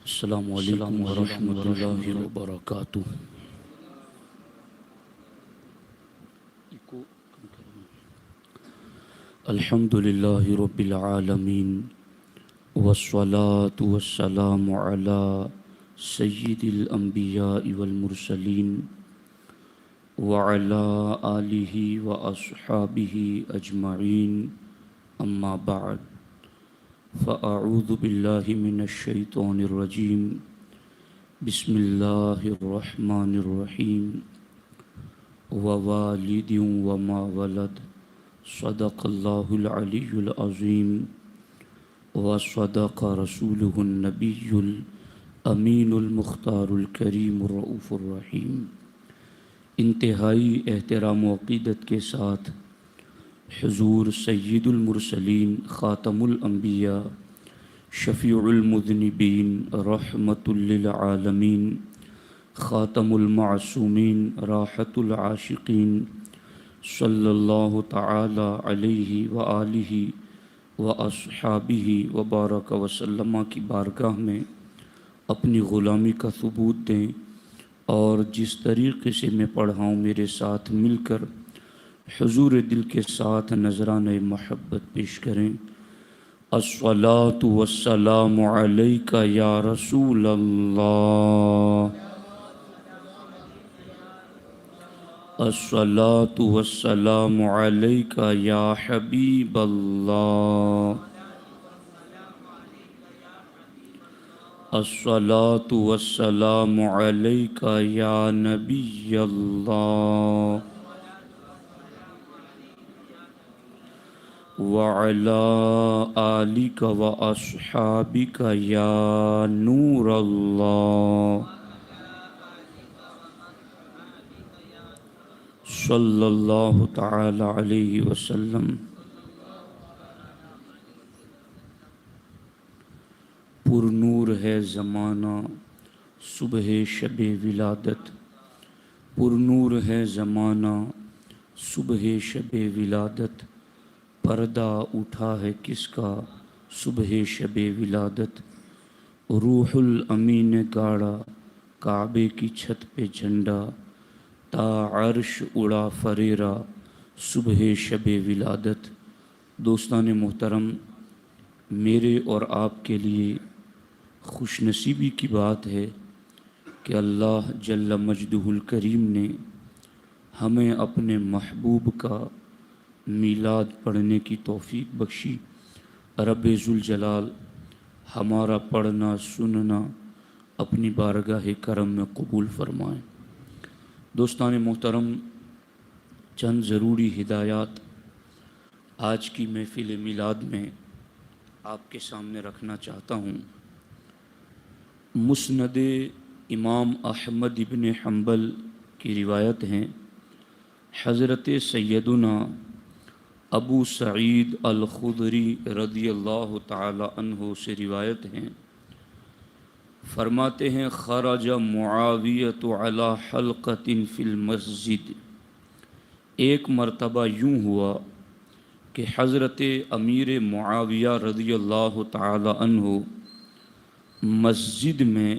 السلام علیکم ورحمۃ اللہ وبرکاتہ۔ الحمد للہ رب العالمین والصلاة والسلام علی سید الانبیاء والمرسلین وعلی آلہ واصحابہ اجمعین، اما بعد فاعوذ باللہ من الشیطان الرجیم، بسم اللہ الرحمن الرحیم۔ ووالد وما ولد صدق اللہ العلی العظیم وصدق رسولہ النبی الامین المختار الکریم الرؤوف الرحیم۔ انتہائی احترام و عقیدت کے ساتھ حضور سید المرسلین، خاتم الانبیاء، شفیع المذنبین، رحمت للعالمین، خاتم المعصومین، راحت العاشقین، صلی اللہ تعالی علیہ وآلہ واصحابہ وبارک وسلم کی بارگاہ میں اپنی غلامی کا ثبوت دیں، اور جس طریقے سے میں پڑھا ہوں میرے ساتھ مل کر حضور دل کے ساتھ نذرانہ محبت پیش کریں۔ الصلاۃ والسلام علیک یا رسول اللہ، الصلاۃ والسلام علیک یا حبیب اللہ، الصلاۃ والسلام علیک یا نبی اللہ، وعلی آلک واصحابک یا نور اللہ، صلی اللہ تعالی علیہ وسلم۔ پر نور ہے زمانہ صبح شب ولادت، پر نور ہے زمانہ صبح شب ولادت، پردہ اٹھا ہے کس کا صبح شب ولادت، روح الامین نے گاڑا کعبے کی چھت پہ جھنڈا، تا عرش اڑا فریرا صبح شب ولادت۔ دوستان محترم، میرے اور آپ کے لیے خوش نصیبی کی بات ہے کہ اللہ جل مجدہ الکریم نے ہمیں اپنے محبوب کا میلاد پڑھنے کی توفیق بخشی۔ رب ذوالجلال ہمارا پڑھنا سننا اپنی بارگاہ کرم میں قبول فرمائیں۔ دوستان محترم، چند ضروری ہدایات آج کی محفل میلاد میں آپ کے سامنے رکھنا چاہتا ہوں۔ مسند امام احمد ابن حنبل کی روایت ہیں، حضرت سیدنا ابو سعید الخدری رضی اللہ تعالی عنہ سے روایت ہیں، فرماتے ہیں خرج معاویۃ علی حلقۃ فی المسجد۔ ایک مرتبہ یوں ہوا کہ حضرت امیر معاویہ رضی اللہ تعالی عنہ مسجد میں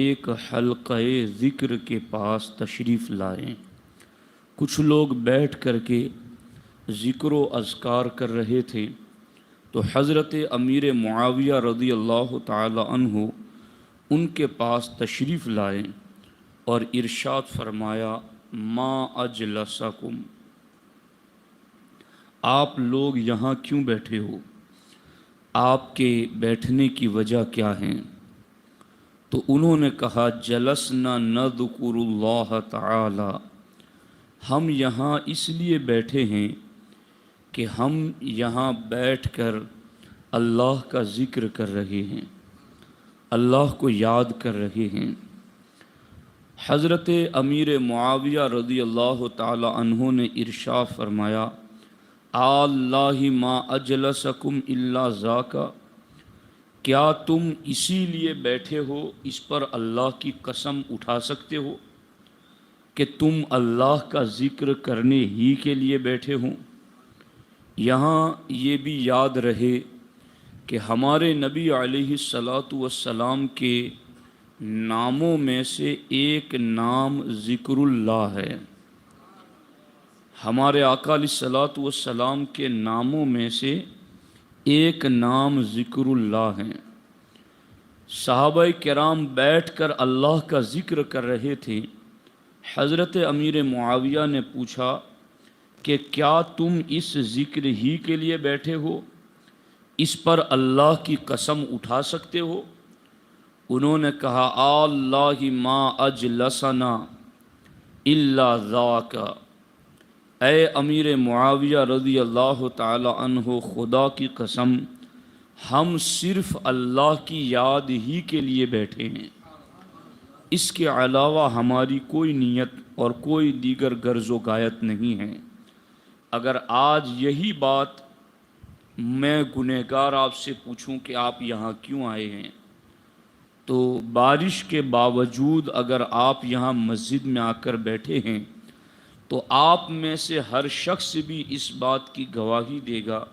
ایک حلقہ ذکر کے پاس تشریف لائے۔ کچھ لوگ بیٹھ کر کے ذکر و اذکار کر رہے تھے تو حضرت امیر معاویہ رضی اللہ تعالی عنہ ان کے پاس تشریف لائے اور ارشاد فرمایا، ما اجلسکم، آپ لوگ یہاں کیوں بیٹھے ہو؟ آپ کے بیٹھنے کی وجہ کیا ہیں؟ تو انہوں نے کہا، جلسنا نذکر اللہ تعالی، ہم یہاں اس لیے بیٹھے ہیں کہ ہم یہاں بیٹھ کر اللہ کا ذکر کر رہے ہیں، اللہ کو یاد کر رہے ہیں۔ حضرت امیر معاویہ رضی اللہ تعالی عنہ نے ارشاد فرمایا، اللہ ما اجلسکم الا ذاک، کیا تم اسی لیے بیٹھے ہو، اس پر اللہ کی قسم اٹھا سکتے ہو کہ تم اللہ کا ذکر کرنے ہی کے لیے بیٹھے ہوں؟ یہاں یہ بھی یاد رہے کہ ہمارے نبی علیہ الصلاۃ والسلام کے ناموں میں سے ایک نام ذکر اللہ ہے۔ ہمارے آقا علیہ الصلاۃ والسلام کے ناموں میں سے ایک نام ذکر اللہ ہے۔ صحابہ کرام بیٹھ کر اللہ کا ذکر کر رہے تھے۔ حضرت امیر معاویہ نے پوچھا کہ کیا تم اس ذکر ہی کے لیے بیٹھے ہو؟ اس پر اللہ کی قسم اٹھا سکتے ہو؟ انہوں نے کہا اللہ ما اجلسنا الا ذاک، اے امیر معاویہ رضی اللہ تعالی عنہ، خدا کی قسم ہم صرف اللہ کی یاد ہی کے لیے بیٹھے ہیں، اس کے علاوہ ہماری کوئی نیت اور کوئی دیگر غرض و غایت نہیں ہے۔ اگر آج یہی بات میں گنہگار آپ سے پوچھوں کہ آپ یہاں کیوں آئے ہیں، تو بارش کے باوجود اگر آپ یہاں مسجد میں آ کر بیٹھے ہیں تو آپ میں سے ہر شخص بھی اس بات کی گواہی دے گا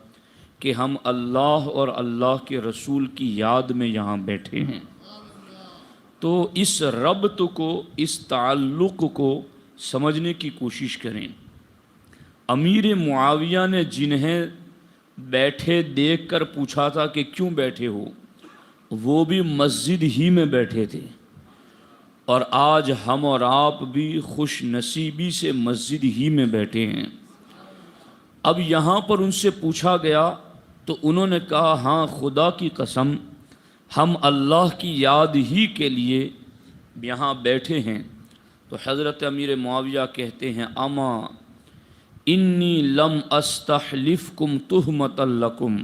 کہ ہم اللہ اور اللہ کے رسول کی یاد میں یہاں بیٹھے ہیں۔ تو اس ربط کو، اس تعلق کو سمجھنے کی کوشش کریں۔ امیر معاویہ نے جنہیں بیٹھے دیکھ کر پوچھا تھا کہ کیوں بیٹھے ہو، وہ بھی مسجد ہی میں بیٹھے تھے، اور آج ہم اور آپ بھی خوش نصیبی سے مسجد ہی میں بیٹھے ہیں۔ اب یہاں پر ان سے پوچھا گیا تو انہوں نے کہا ہاں خدا کی قسم ہم اللہ کی یاد ہی کے لیے یہاں بیٹھے ہیں۔ تو حضرت امیر معاویہ کہتے ہیں اما انی لم استحلفکم تہمۃ لکم،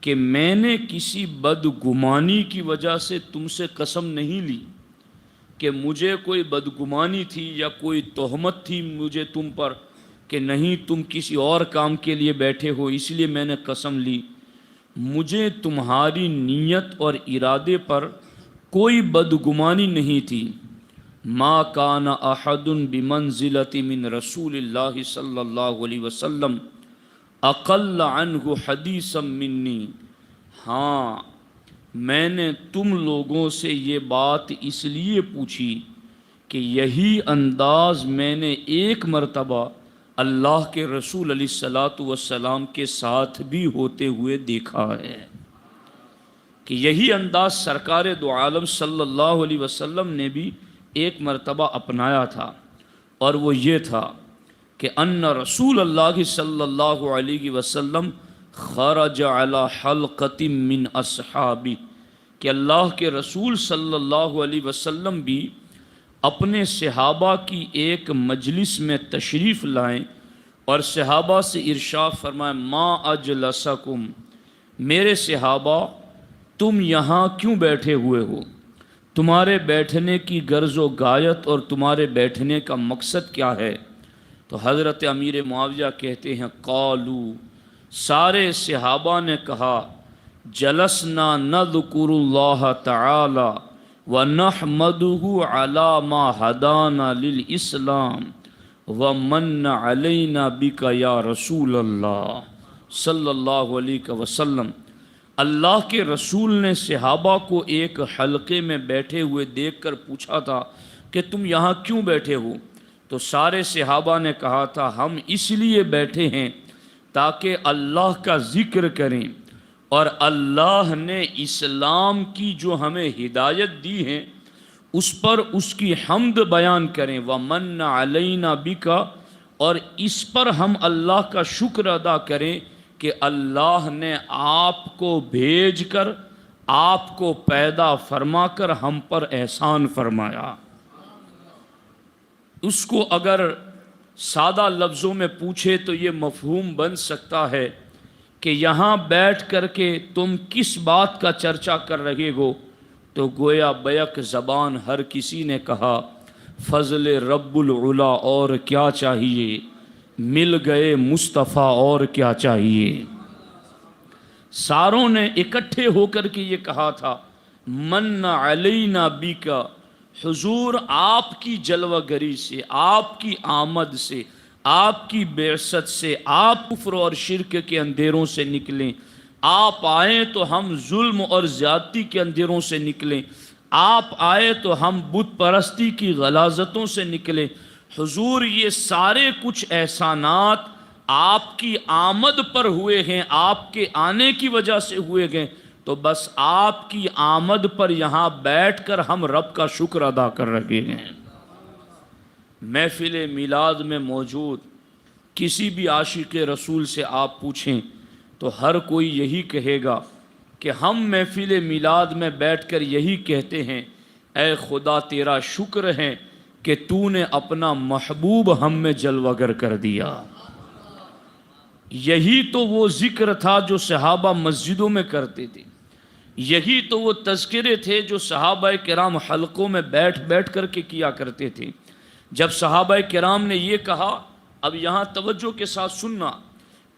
کہ میں نے کسی بدگمانی کی وجہ سے تم سے قسم نہیں لی کہ مجھے کوئی بدگمانی تھی یا کوئی تہمت تھی مجھے تم پر کہ نہیں تم کسی اور کام کے لیے بیٹھے ہو اس لیے میں نے قسم لی۔ مجھے تمہاری نیت اور ارادے پر کوئی بدگمانی نہیں تھی۔ ما کان احد بمنزلۃ من رسول اللہ صلی اللہ علیہ وسلم اقل عنہ حدیثا منی، ہاں میں نے تم لوگوں سے یہ بات اس لیے پوچھی کہ یہی انداز میں نے ایک مرتبہ اللہ کے رسول علیہ الصلاۃ والسلام کے ساتھ بھی ہوتے ہوئے دیکھا ہے، کہ یہی انداز سرکار دو عالم صلی اللہ علیہ وسلم نے بھی ایک مرتبہ اپنایا تھا، اور وہ یہ تھا کہ ان رسول اللہ صلی اللہ علیہ وسلم خرج علی حلقۃ من اصحابہ، کہ اللہ کے رسول صلی اللہ علیہ وسلم بھی اپنے صحابہ کی ایک مجلس میں تشریف لائیں اور صحابہ سے ارشاد فرمائیں ما اجلسکم، میرے صحابہ تم یہاں کیوں بیٹھے ہوئے ہو، تمہارے بیٹھنے کی غرض و غایت اور تمہارے بیٹھنے کا مقصد کیا ہے؟ تو حضرت امیر معاویہ کہتے ہیں قالو، سارے صحابہ نے کہا جلسنا نذکر اللہ تعالی ونحمدہ علی ما ہدانا للاسلام ومن علینا بک یا رسول اللہ صلی اللہ علیہ وسلم۔ اللہ کے رسول نے صحابہ کو ایک حلقے میں بیٹھے ہوئے دیکھ کر پوچھا تھا کہ تم یہاں کیوں بیٹھے ہو؟ تو سارے صحابہ نے کہا تھا ہم اس لیے بیٹھے ہیں تاکہ اللہ کا ذکر کریں اور اللہ نے اسلام کی جو ہمیں ہدایت دی ہے اس پر اس کی حمد بیان کریں، وَمَنَّ عَلَيْنَا بِكَ، اور اس پر ہم اللہ کا شکر ادا کریں کہ اللہ نے آپ کو بھیج کر آپ کو پیدا فرما کر ہم پر احسان فرمایا۔ اس کو اگر سادہ لفظوں میں پوچھے تو یہ مفہوم بن سکتا ہے کہ یہاں بیٹھ کر کے تم کس بات کا چرچا کر رہے ہو، تو گویا بیک زبان ہر کسی نے کہا فضل رب العلا اور کیا چاہیے، مل گئے مصطفیٰ اور کیا چاہیے۔ ساروں نے اکٹھے ہو کر کے یہ کہا تھا من علینا بکا، حضور آپ کی جلوہ گری سے، آپ کی آمد سے، آپ کی بعثت سے آپ کفر اور شرک کے اندھیروں سے نکلیں، آپ آئیں تو ہم ظلم اور زیادتی کے اندھیروں سے نکلیں، آپ آئے تو ہم بت پرستی کی غلاظتوں سے نکلیں۔ حضور یہ سارے کچھ احسانات آپ کی آمد پر ہوئے ہیں، آپ کے آنے کی وجہ سے ہوئے گئے، تو بس آپ کی آمد پر یہاں بیٹھ کر ہم رب کا شکر ادا کر رہے ہیں۔ محفل میلاد میں موجود کسی بھی عاشق رسول سے آپ پوچھیں تو ہر کوئی یہی کہے گا کہ ہم محفل میلاد میں بیٹھ کر یہی کہتے ہیں، اے خدا تیرا شکر ہے کہ تو نے اپنا محبوب ہم میں جلوہ گر کر دیا۔ یہی تو وہ ذکر تھا جو صحابہ مسجدوں میں کرتے تھے، یہی تو وہ تذکرے تھے جو صحابہ کرام حلقوں میں بیٹھ بیٹھ کر کے کیا کرتے تھے۔ جب صحابہ کرام نے یہ کہا، اب یہاں توجہ کے ساتھ سننا،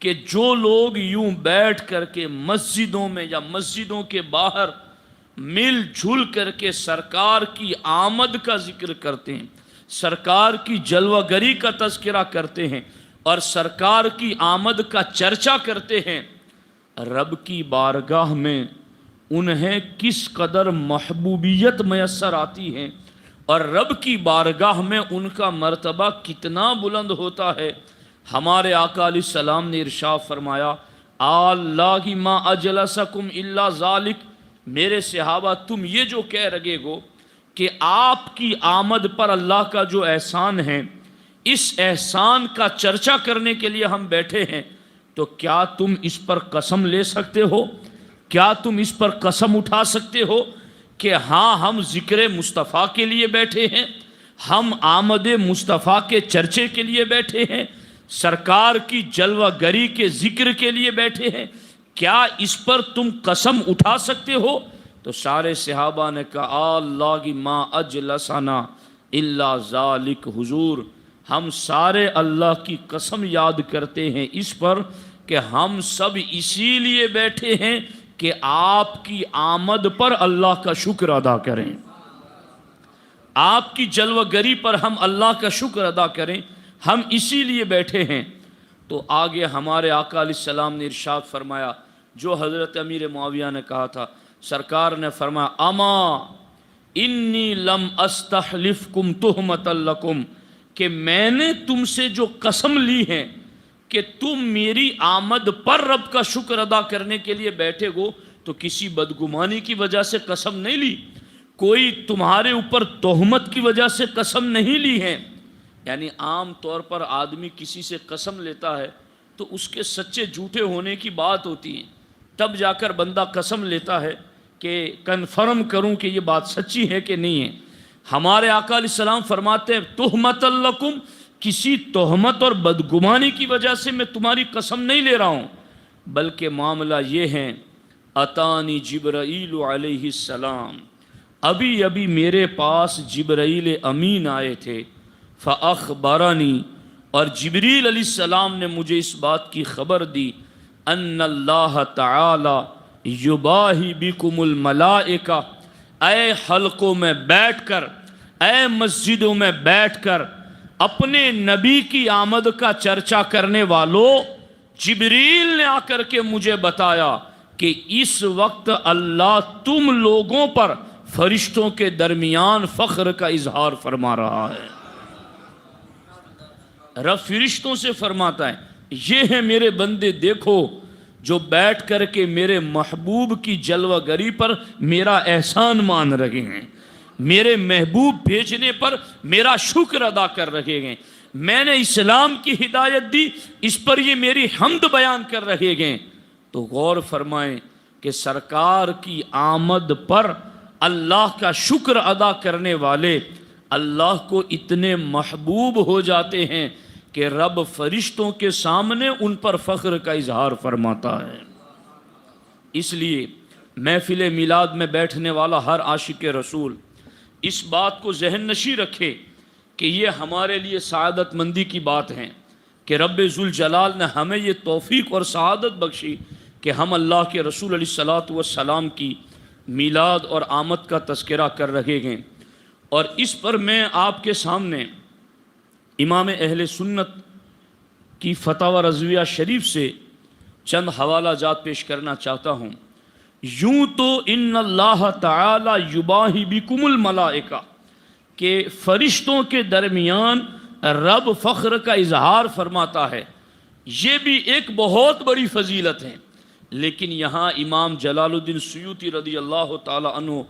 کہ جو لوگ یوں بیٹھ کر کے مسجدوں میں یا مسجدوں کے باہر مل جھل کر کے سرکار کی آمد کا ذکر کرتے ہیں، سرکار کی جلوہ گری کا تذکرہ کرتے ہیں اور سرکار کی آمد کا چرچا کرتے ہیں، رب کی بارگاہ میں انہیں کس قدر محبوبیت میسر آتی ہے اور رب کی بارگاہ میں ان کا مرتبہ کتنا بلند ہوتا ہے۔ ہمارے آقا علیہ السلام نے ارشاد فرمایا، اللہ ما اجلسکم الا ذالک، میرے صحابہ تم یہ جو کہہ رہے ہو کہ آپ کی آمد پر اللہ کا جو احسان ہے، اس احسان کا چرچا کرنے کے لیے ہم بیٹھے ہیں، تو کیا تم اس پر قسم لے سکتے ہو؟ کیا تم اس پر قسم اٹھا سکتے ہو کہ ہاں ہم ذکر مصطفیٰ کے لیے بیٹھے ہیں، ہم آمد مصطفیٰ کے چرچے کے لیے بیٹھے ہیں، سرکار کی جلوہ گری کے ذکر کے لیے بیٹھے ہیں، کیا اس پر تم قسم اٹھا سکتے ہو؟ تو سارے صحابہ نے کہا، اللہ ما اجلسنا الا ذالک، حضور ہم سارے اللہ کی قسم یاد کرتے ہیں اس پر کہ ہم سب اسی لیے بیٹھے ہیں کہ آپ کی آمد پر اللہ کا شکر ادا کریں، آپ کی جلوہ گری پر ہم اللہ کا شکر ادا کریں، ہم اسی لیے بیٹھے ہیں۔ تو آگے ہمارے آقا علیہ السلام نے ارشاد فرمایا جو حضرت امیر معاویہ نے کہا تھا، سرکار نے فرمایا، اما انی لم استحلفکم تہمۃ لکم، کہ میں نے تم سے جو قسم لی ہے کہ تم میری آمد پر رب کا شکر ادا کرنے کے لیے بیٹھے ہو، تو کسی بدگمانی کی وجہ سے قسم نہیں لی، کوئی تمہارے اوپر تہمت کی وجہ سے قسم نہیں لی ہے۔ یعنی عام طور پر آدمی کسی سے قسم لیتا ہے تو اس کے سچے جھوٹے ہونے کی بات ہوتی ہے، تب جا کر بندہ قسم لیتا ہے کہ کنفرم کروں کہ یہ بات سچی ہے کہ نہیں ہے۔ ہمارے آقا علیہ السلام فرماتے ہیں، تہمت لکم، کسی تہمت اور بدگمانی کی وجہ سے میں تمہاری قسم نہیں لے رہا ہوں، بلکہ معاملہ یہ ہے، اتانی جبرائیل علیہ السلام، ابھی میرے پاس جبرائیل امین آئے تھے، فاخبرنی، اور جبریل علیہ السلام نے مجھے اس بات کی خبر دی، ان اللہ تعالی یباہی بکم الملائکہ، اے حلقوں میں بیٹھ کر، اے مسجدوں میں بیٹھ کر اپنے نبی کی آمد کا چرچا کرنے والوں، جبریل نے آ کر کے مجھے بتایا کہ اس وقت اللہ تم لوگوں پر فرشتوں کے درمیان فخر کا اظہار فرما رہا ہے۔ رب فرشتوں سے فرماتا ہے، یہ ہے میرے بندے، دیکھو جو بیٹھ کر کے میرے محبوب کی جلوہ گری پر میرا احسان مان رہے ہیں، میرے محبوب بھیجنے پر میرا شکر ادا کر رہے ہیں، میں نے اسلام کی ہدایت دی، اس پر یہ میری حمد بیان کر رہے ہیں۔ تو غور فرمائیں کہ سرکار کی آمد پر اللہ کا شکر ادا کرنے والے اللہ کو اتنے محبوب ہو جاتے ہیں کہ رب فرشتوں کے سامنے ان پر فخر کا اظہار فرماتا ہے۔ اس لیے محفل میلاد میں بیٹھنے والا ہر عاشق رسول اس بات کو ذہن نشیں رکھے کہ یہ ہمارے لیے سعادت مندی کی بات ہے کہ رب ذوالجلال نے ہمیں یہ توفیق اور سعادت بخشی کہ ہم اللہ کے رسول علیہ الصلوۃ والسلام کی میلاد اور آمد کا تذکرہ کر رہے ہیں۔ اور اس پر میں آپ کے سامنے امام اہل سنت کی فتاوی رضویہ شریف سے چند حوالہ جات پیش کرنا چاہتا ہوں۔ یوں تو ان اللہ تعالی یباہی بکم الملائکہ، کہ فرشتوں کے درمیان رب فخر کا اظہار فرماتا ہے، یہ بھی ایک بہت بڑی فضیلت ہے۔ لیکن یہاں امام جلال الدین سیوطی رضی اللہ تعالی عنہ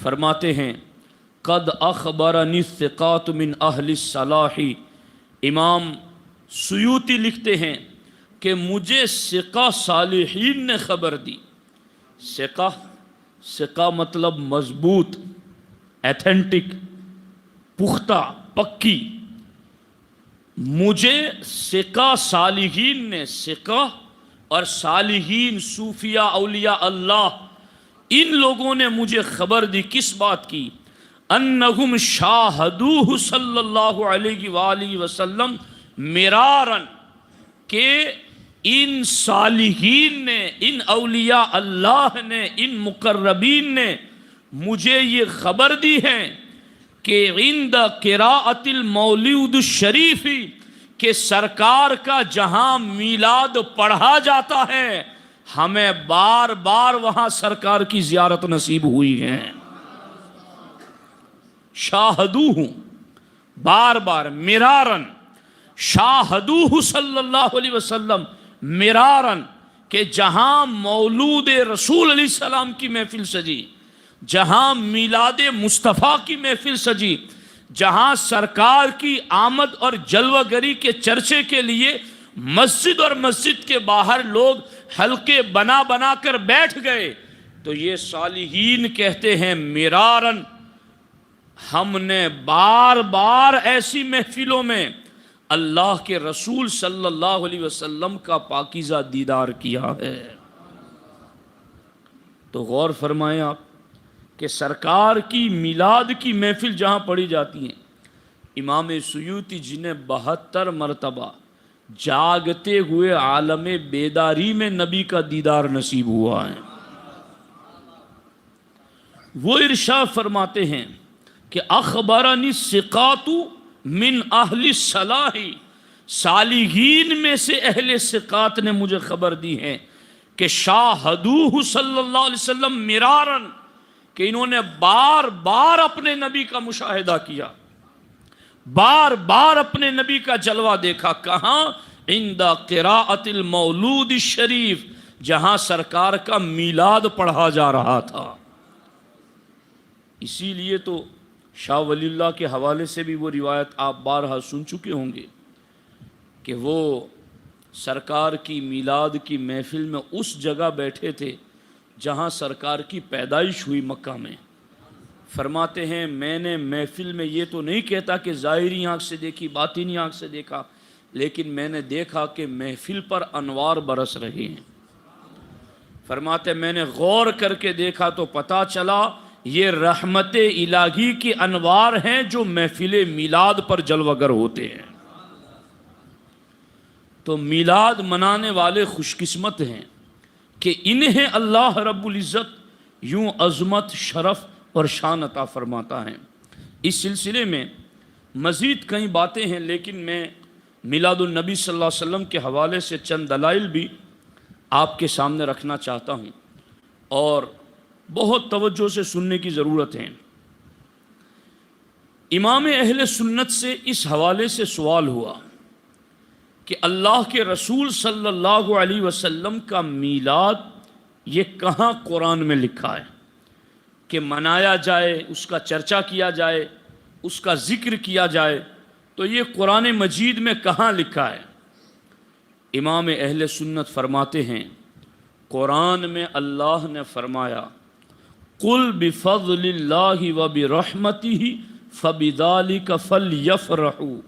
فرماتے ہیں قد اخبرنی الثقات من اہل الصلاح، امام سیوطی لکھتے ہیں کہ مجھے ثقہ صالحین نے خبر دی۔ ثقہ مطلب مضبوط، ایتھنٹک، پختہ، پکی۔ مجھے ثقہ صالحین نے، ثقہ اور صالحین صوفیاء اولیاء اللہ، ان لوگوں نے مجھے خبر دی کس بات کی؟ انہم شاہدوہ صلی اللہ علیہ وآلہ وسلم مرارن، کہ ان صالحین نے، ان اولیاء اللہ نے، ان مقربین نے مجھے یہ خبر دی ہے کہ عند قراءۃ المولود الشریف، کہ سرکار کا جہاں میلاد پڑھا جاتا ہے ہمیں بار بار وہاں سرکار کی زیارت نصیب ہوئی ہے۔ شاہدوہ، بار بار، مرارن، شاہدوہ صلی اللہ علیہ وسلم مرارن، کہ جہاں مولود رسول علیہ السلام کی محفل سجی، جہاں میلاد مصطفیٰ کی محفل سجی، جہاں سرکار کی آمد اور جلوہ گری کے چرچے کے لیے مسجد اور مسجد کے باہر لوگ حلقے بنا بنا کر بیٹھ گئے، تو یہ صالحین کہتے ہیں مرارن، ہم نے بار بار ایسی محفلوں میں اللہ کے رسول صلی اللہ علیہ وسلم کا پاکیزہ دیدار کیا ہے۔ تو غور فرمائیں آپ کہ سرکار کی میلاد کی محفل جہاں پڑھی جاتی ہیں، امام سیوطی جنہیں 72 مرتبہ جاگتے ہوئے عالم بیداری میں نبی کا دیدار نصیب ہوا ہے، وہ ارشاد فرماتے ہیں کہ اخبرنی الثقات من اہل الصلاح، صالحین میں سے اہل ثقات نے مجھے خبر دی ہے کہ شاہدوہ صلی اللہ علیہ وسلم مرارن، کہ انہوں نے بار بار اپنے نبی کا مشاہدہ کیا، بار بار اپنے نبی کا جلوہ دیکھا۔ کہاں؟ عند قراءۃ المولود الشریف، جہاں سرکار کا میلاد پڑھا جا رہا تھا۔ اسی لیے تو شاہ ولی اللہ کے حوالے سے بھی وہ روایت آپ بارہا سن چکے ہوں گے کہ وہ سرکار کی میلاد کی محفل میں اس جگہ بیٹھے تھے جہاں سرکار کی پیدائش ہوئی، مکہ میں۔ فرماتے ہیں میں نے محفل میں یہ تو نہیں کہتا کہ ظاہری آنکھ سے دیکھی، باطنی آنکھ سے دیکھا، لیکن میں نے دیکھا کہ محفل پر انوار برس رہے ہیں۔ فرماتے میں نے غور کر کے دیکھا تو پتہ چلا یہ رحمت الہی کی انوار ہیں جو محفل میلاد پر جلوہ گر ہوتے ہیں۔ تو میلاد منانے والے خوش قسمت ہیں کہ انہیں اللہ رب العزت یوں عظمت، شرف اور شان عطا فرماتا ہے۔ اس سلسلے میں مزید کئی باتیں ہیں، لیکن میں میلاد النبی صلی اللہ علیہ وسلم کے حوالے سے چند دلائل بھی آپ کے سامنے رکھنا چاہتا ہوں اور بہت توجہ سے سننے کی ضرورت ہے۔ امام اہل سنت سے اس حوالے سے سوال ہوا کہ اللہ کے رسول صلی اللہ علیہ وسلم کا میلاد یہ کہاں قرآن میں لکھا ہے کہ منایا جائے، اس کا چرچا کیا جائے، اس کا ذکر کیا جائے؟ تو یہ قرآن مجید میں کہاں لکھا ہے؟ امام اہل سنت فرماتے ہیں قرآن میں اللہ نے فرمایا قُلْ بِفَضْلِ اللَّهِ وَبِرَحْمَتِهِ فَبِذَلِكَ فَلْيَفْرَحُوا۔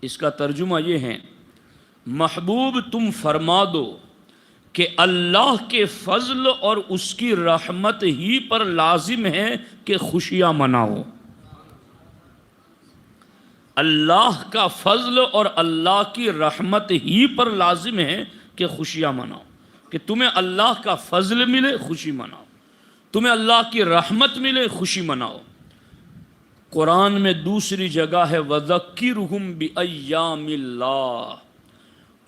اس کا ترجمہ یہ ہے، محبوب تم فرما دو کہ اللہ کے فضل اور اس کی رحمت ہی پر لازم ہے کہ خوشیاں مناؤ۔ اللہ کا فضل اور اللہ کی رحمت ہی پر لازم ہے کہ خوشیاں مناؤ، کہ تمہیں اللہ کا فضل ملے، خوشی مناؤ، تمہیں اللہ کی رحمت ملے، خوشی مناؤ۔ قرآن میں دوسری جگہ ہے وَذَكِّرْهُمْ بِأَيَّامِ اللَّهِ،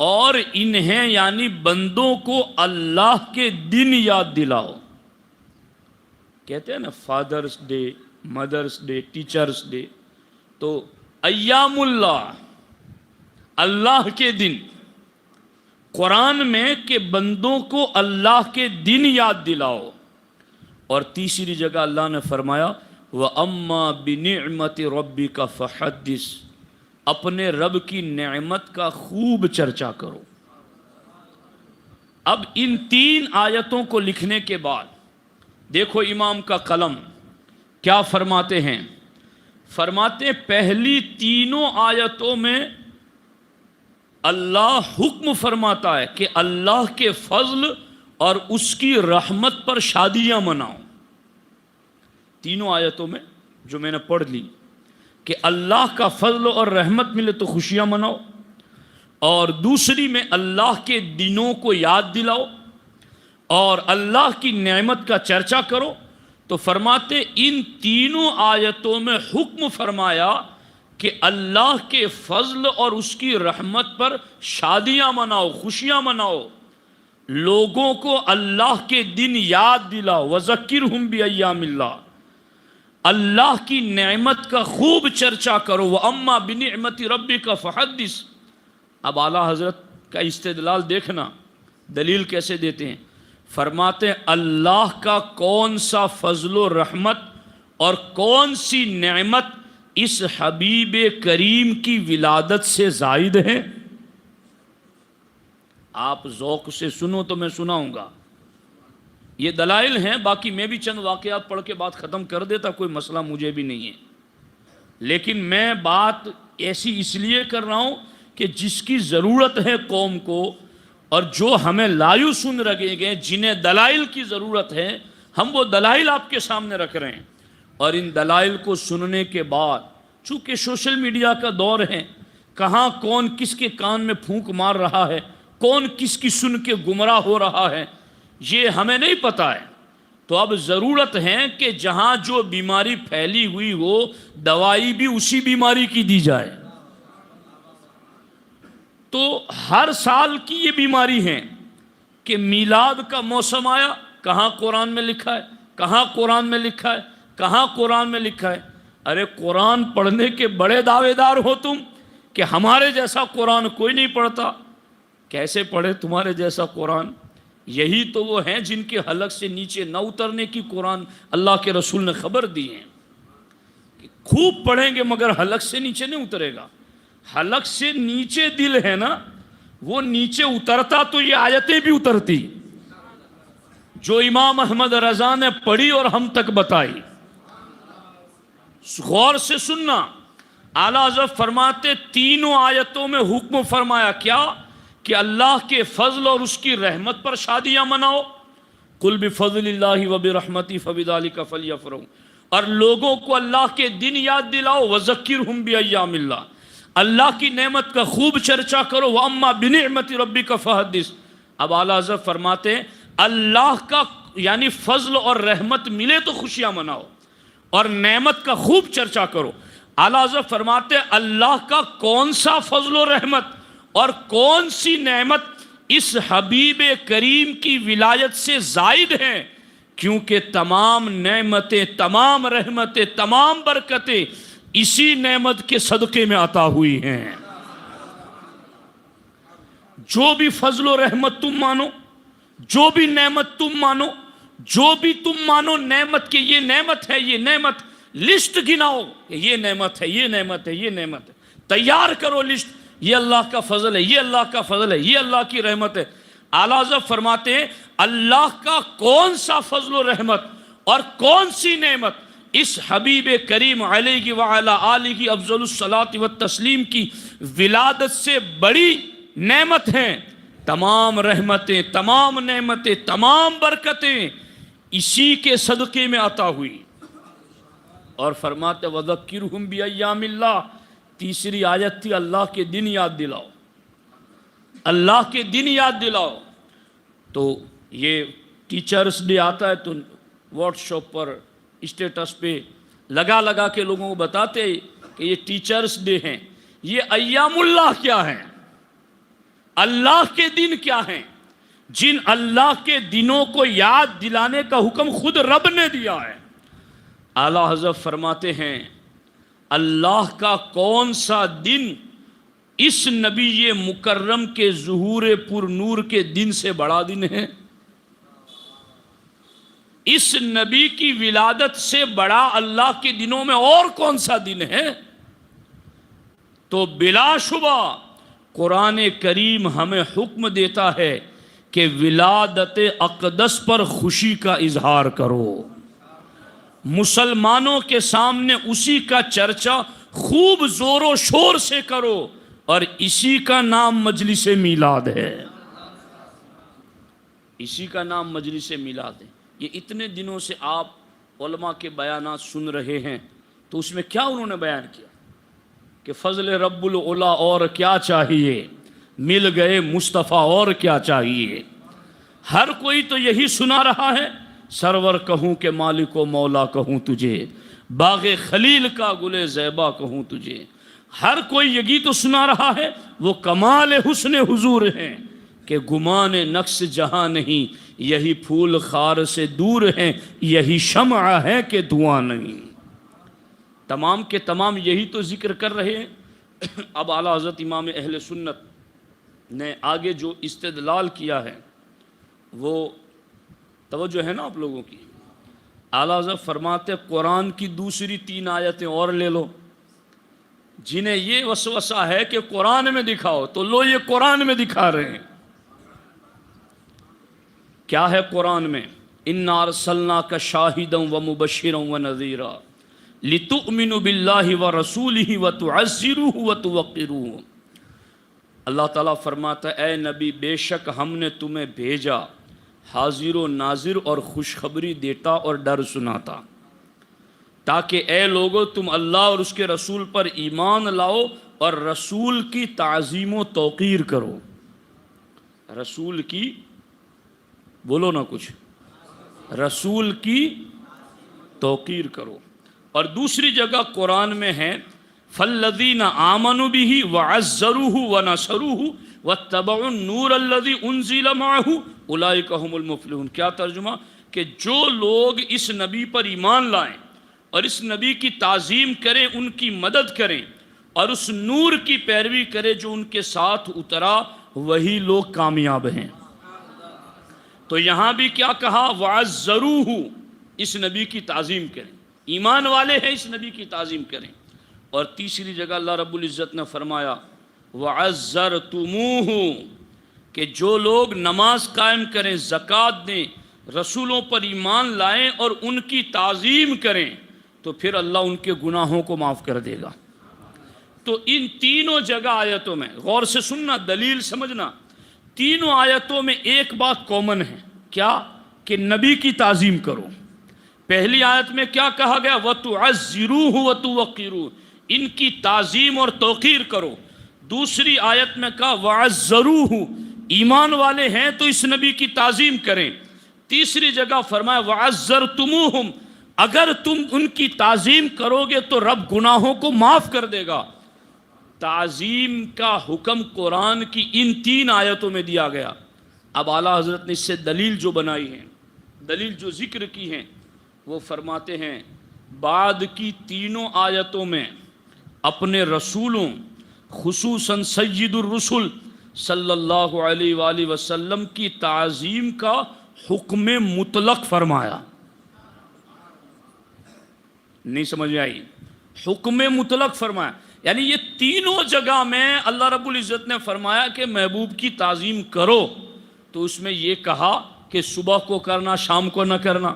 اور انہیں یعنی بندوں کو اللہ کے دن یاد دلاؤ. کہتے ہیں نا fathers day, mothers day, teachers day. تو ایام اللہ، اللہ کے دن قرآن میں کہ بندوں کو اللہ کے دن یاد دلاؤ. اور تیسری جگہ اللہ نے فرمایا وَأَمَّا بِنِعْمَةِ رَبِّكَ فَحَدِّثْ، اپنے رب کی نعمت کا خوب چرچا کرو. اب ان تین آیتوں کو لکھنے کے بعد دیکھو امام کا قلم کیا فرماتے ہیں. فرماتے پہلی تینوں آیتوں میں اللہ حکم فرماتا ہے کہ اللہ کے فضل اور اس کی رحمت پر شادیاں مناؤ. تینوں آیتوں میں جو میں نے پڑھ لی کہ اللہ کا فضل اور رحمت ملے تو خوشیاں مناؤ، اور دوسری میں اللہ کے دنوں کو یاد دلاؤ اور اللہ کی نعمت کا چرچا کرو. تو فرماتے ان تینوں آیتوں میں حکم فرمایا کہ اللہ کے فضل اور اس کی رحمت پر شادیاں مناؤ، خوشیاں مناؤ، لوگوں کو اللہ کے دن یاد دلاؤ. وَذَكِّرْهُمْ بِأَيَّامِ اللَّهِ، اللہ کی نعمت کا خوب چرچا کرو. وَأَمَّا بِنِعْمَةِ رَبِّكَ فَحَدِّثْ. اب اعلیٰ حضرت کا استدلال دیکھنا، دلیل کیسے دیتے ہیں. فرماتے ہیں اللہ کا کون سا فضل و رحمت اور کون سی نعمت اس حبیب کریم کی ولادت سے زائد ہے. آپ ذوق سے سنو تو میں سناؤں گا. یہ دلائل ہیں، باقی میں بھی چند واقعات پڑھ کے بات ختم کر دیتا، کوئی مسئلہ مجھے بھی نہیں ہے. لیکن میں بات ایسی اس لیے کر رہا ہوں کہ جس کی ضرورت ہے قوم کو، اور جو ہمیں لایو سن رکھے گئے، جنہیں دلائل کی ضرورت ہے، ہم وہ دلائل آپ کے سامنے رکھ رہے ہیں. اور ان دلائل کو سننے کے بعد چونکہ سوشل میڈیا کا دور ہے، کہاں کون کس کے کان میں پھونک مار رہا ہے، کون کس کی سن کے گمراہ ہو رہا ہے، یہ ہمیں نہیں پتہ ہے. تو اب ضرورت ہے کہ جہاں جو بیماری پھیلی ہوئی ہو دوائی بھی اسی بیماری کی دی جائے. تو ہر سال کی یہ بیماری ہے کہ میلاد کا موسم آیا، کہاں قرآن میں لکھا ہے، کہاں قرآن میں لکھا ہے، کہاں قرآن میں لکھا ہے. ارے قرآن پڑھنے کے بڑے دعوے دار ہو تم کہ ہمارے جیسا قرآن کوئی نہیں پڑھتا. کیسے پڑھے تمہارے جیسا قرآن؟ یہی تو وہ ہیں جن کے حلق سے نیچے نہ اترنے کی قرآن اللہ کے رسول نے خبر دی ہے کہ خوب پڑھیں گے مگر حلق سے نیچے نہیں اترے گا. حلق سے نیچے دل ہے نا، وہ نیچے اترتا تو یہ آیتیں بھی اترتی جو امام احمد رضا نے پڑھی اور ہم تک بتائی. غور سے سننا. اعلیٰ حضرت فرماتے تینوں آیتوں میں حکم فرمایا کیا کہ اللہ کے فضل اور اس کی رحمت پر شادیاں مناؤ. قل بفضل اللہ وبرحمتہ فبذلک فلیفرحوا، اور لوگوں کو اللہ کے دن یاد دلاؤ. وذکرہم بایام اللہ، اللہ کی نعمت کا خوب چرچا کرو. واما بنعمت ربک فحدث. اب اعلیٰ حضرت فرماتے اللہ کا یعنی فضل اور رحمت ملے تو خوشیاں مناؤ اور نعمت کا خوب چرچا کرو. اعلیٰ حضرت فرماتے اللہ کا کون سا فضل و رحمت اور کون سی نعمت اس حبیب کریم کی ولایت سے زائد ہیں، کیونکہ تمام نعمتیں، تمام رحمتیں، تمام برکتیں اسی نعمت کے صدقے میں عطا ہوئی ہیں. جو بھی فضل و رحمت تم مانو، جو بھی نعمت تم مانو، جو بھی تم مانو نعمت کہ یہ نعمت ہے، یہ نعمت، لسٹ گناؤ کہ یہ نعمت ہے، یہ نعمت ہے، یہ نعمت ہے. تیار کرو لسٹ، یہ اللہ کا فضل ہے، یہ اللہ کا فضل ہے، یہ اللہ کی رحمت ہے. اعلیٰ حضرت فرماتے ہیں اللہ کا کون سا فضل و رحمت اور کون سی نعمت اس حبیب کریم علیہ وعلی آلہ افضل الصلاۃ والتسلیم کی ولادت سے بڑی نعمت ہیں. تمام رحمتیں، تمام نعمتیں، تمام برکتیں اسی کے صدقے میں عطا ہوئی. اور فرماتے وذکرہم بایام اللہ، تیسری آیت تھی اللہ کے دن یاد دلاؤ، اللہ کے دن یاد دلاؤ. تو یہ ٹیچرز ڈے آتا ہے تو واٹس ایپ پر اسٹیٹس پہ لگا کے لوگوں کو بتاتے کہ یہ ٹیچرز ڈے ہیں. یہ ایام اللہ کیا ہیں؟ اللہ کے دن کیا ہیں؟ جن اللہ کے دنوں کو یاد دلانے کا حکم خود رب نے دیا ہے۔ اعلیٰ حضرت فرماتے ہیں اللہ کا کون سا دن اس نبی مکرم کے ظہور پر نور کے دن سے بڑا دن ہے؟ اس نبی کی ولادت سے بڑا اللہ کے دنوں میں اور کون سا دن ہے؟ تو بلا شبہ قرآن کریم ہمیں حکم دیتا ہے کہ ولادت اقدس پر خوشی کا اظہار کرو، مسلمانوں کے سامنے اسی کا چرچا خوب زور و شور سے کرو، اور اسی کا نام مجلس میلاد ہے، اسی کا نام مجلس میلاد ہے۔ یہ اتنے دنوں سے آپ علماء کے بیانات سن رہے ہیں، تو اس میں کیا انہوں نے بیان کیا کہ فضل رب العلا اور کیا چاہیے، مل گئے مصطفیٰ اور کیا چاہیے۔ ہر کوئی تو یہی سنا رہا ہے، سرور کہوں کہ مالک و مولا کہوں تجھے، باغ خلیل کا گل زیبا کہوں تجھے۔ ہر کوئی یہی تو سنا رہا ہے، وہ کمال حسن حضور ہیں کہ گمان نقص جہاں نہیں، یہی پھول خار سے دور ہیں، یہی شمع ہے کہ دھواں نہیں۔ تمام کے تمام یہی تو ذکر کر رہے ہیں۔ اب اعلیٰ حضرت امام اہل سنت نے آگے جو استدلال کیا ہے وہ توجہ ہے نا آپ لوگوں کی۔ اعلیٰ حضرت فرماتے قرآن کی دوسری 3 آیتیں اور لے لو، جنہیں یہ وسوسہ ہے کہ قرآن میں دکھاؤ، تو لو یہ قرآن میں دکھا رہے ہیں۔ کیا ہے قرآن میں؟ اِنَّا أَرْسَلْنَاكَ شَاهِدًا وَمُبَشِّرًا وَنَذِيرًا لِتُؤْمِنُوا بِاللَّهِ وَرَسُولِهِ وَتُعَزِّرُوهُ وَتُوَقِّرُوهُ۔ اللہ تعالیٰ فرماتا ہے اے نبی بے شک ہم نے تمہیں بھیجا حاضر و ناظر اور خوشخبری دیتا اور ڈر سناتا، تاکہ اے لوگو تم اللہ اور اس کے رسول پر ایمان لاؤ اور رسول کی تعظیم و توقیر کرو۔ رسول کی بولو نا کچھ، رسول کی توقیر کرو۔ اور دوسری جگہ قرآن میں ہے فَالَّذِينَ آمَنُوا بِهِ وَعَزَّرُوهُ وَنَصَرُوهُ وَاتَّبَعُوا النُّورَ الَّذِي أُنزِلَ مَعَهُ أُولَٰئِكَ هُمُ الْمُفْلِحُونَ۔ کیا ترجمہ؟ کہ جو لوگ اس نبی پر ایمان لائیں اور اس نبی کی تعظیم کریں، ان کی مدد کریں اور اس نور کی پیروی کریں جو ان کے ساتھ اترا، وہی لوگ کامیاب ہیں۔ تو یہاں بھی کیا کہا؟ وَعَزَّرُوهُ، اس نبی کی تعظیم کریں، ایمان والے ہیں اس نبی کی تعظیم کریں۔ اور تیسری جگہ اللہ رب العزت نے فرمایا وَعَزَّرْتُمُوهُ، کہ جو لوگ نماز قائم کریں، زکوٰۃ دیں، رسولوں پر ایمان لائیں اور ان کی تعظیم کریں، تو پھر اللہ ان کے گناہوں کو معاف کر دے گا۔ تو ان تینوں جگہ آیتوں میں غور سے سننا، دلیل سمجھنا، تینوں آیتوں میں ایک بات کامن ہے، کیا؟ کہ نبی کی تعظیم کرو۔ پہلی آیت میں کیا کہا گیا؟ وَتُعَزِّرُوهُ وَتُوَقِّرُوهُ، ان کی تعظیم اور توقیر کرو۔ دوسری آیت میں کہا وَعَزَّرُوهُ، ایمان والے ہیں تو اس نبی کی تعظیم کریں۔ تیسری جگہ فرمایا وَعَزَّرْتُمُوهُمْ، اگر تم ان کی تعظیم کرو گے تو رب گناہوں کو معاف کر دے گا۔ تعظیم کا حکم قرآن کی ان 3 آیتوں میں دیا گیا۔ اب اعلیٰ حضرت نے اس سے دلیل جو بنائی ہے، دلیل جو ذکر کی ہیں، وہ فرماتے ہیں بعد کی تینوں آیتوں میں اپنے رسولوں خصوصاً سید الرسل صلی اللہ علیہ وآلہ وسلم کی تعظیم کا حکم مطلق فرمایا۔ نہیں سمجھ آئی؟ حکم مطلق فرمایا، یعنی یہ تینوں جگہ میں اللہ رب العزت نے فرمایا کہ محبوب کی تعظیم کرو، تو اس میں یہ کہا کہ صبح کو کرنا شام کو نہ کرنا،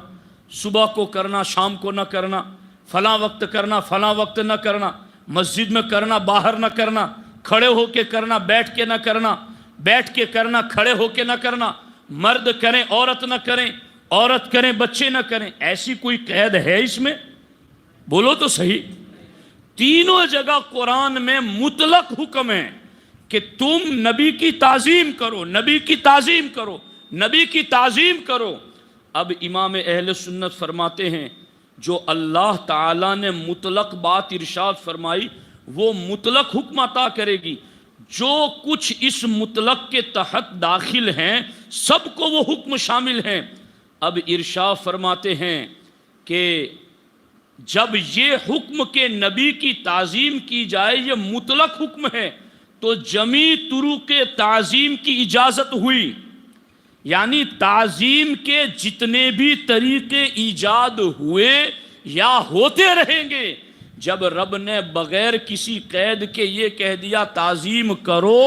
صبح کو کرنا شام کو نہ کرنا، فلاں وقت کرنا فلاں وقت نہ کرنا، مسجد میں کرنا باہر نہ کرنا، کھڑے ہو کے کرنا بیٹھ کے نہ کرنا، بیٹھ کے کرنا کھڑے ہو کے نہ کرنا، مرد کریں عورت نہ کریں، عورت کریں بچے نہ کریں۔ ایسی کوئی قید ہے اس میں؟ بولو تو صحیح۔ تینوں جگہ قرآن میں مطلق حکم ہے کہ تم نبی کی تعظیم کرو، نبی کی تعظیم کرو، نبی کی تعظیم کرو۔ اب امام اہل سنت فرماتے ہیں جو اللہ تعالیٰ نے مطلق بات ارشاد فرمائی وہ مطلق حکم عطا کرے گی، جو کچھ اس مطلق کے تحت داخل ہیں سب کو وہ حکم شامل ہیں۔ اب ارشاد فرماتے ہیں کہ جب یہ حکم کے نبی کی تعظیم کی جائے یہ مطلق حکم ہے تو جمیع طرق تعظیم کی اجازت ہوئی، یعنی تعظیم کے جتنے بھی طریقے ایجاد ہوئے یا ہوتے رہیں گے، جب رب نے بغیر کسی قید کے یہ کہہ دیا تعظیم کرو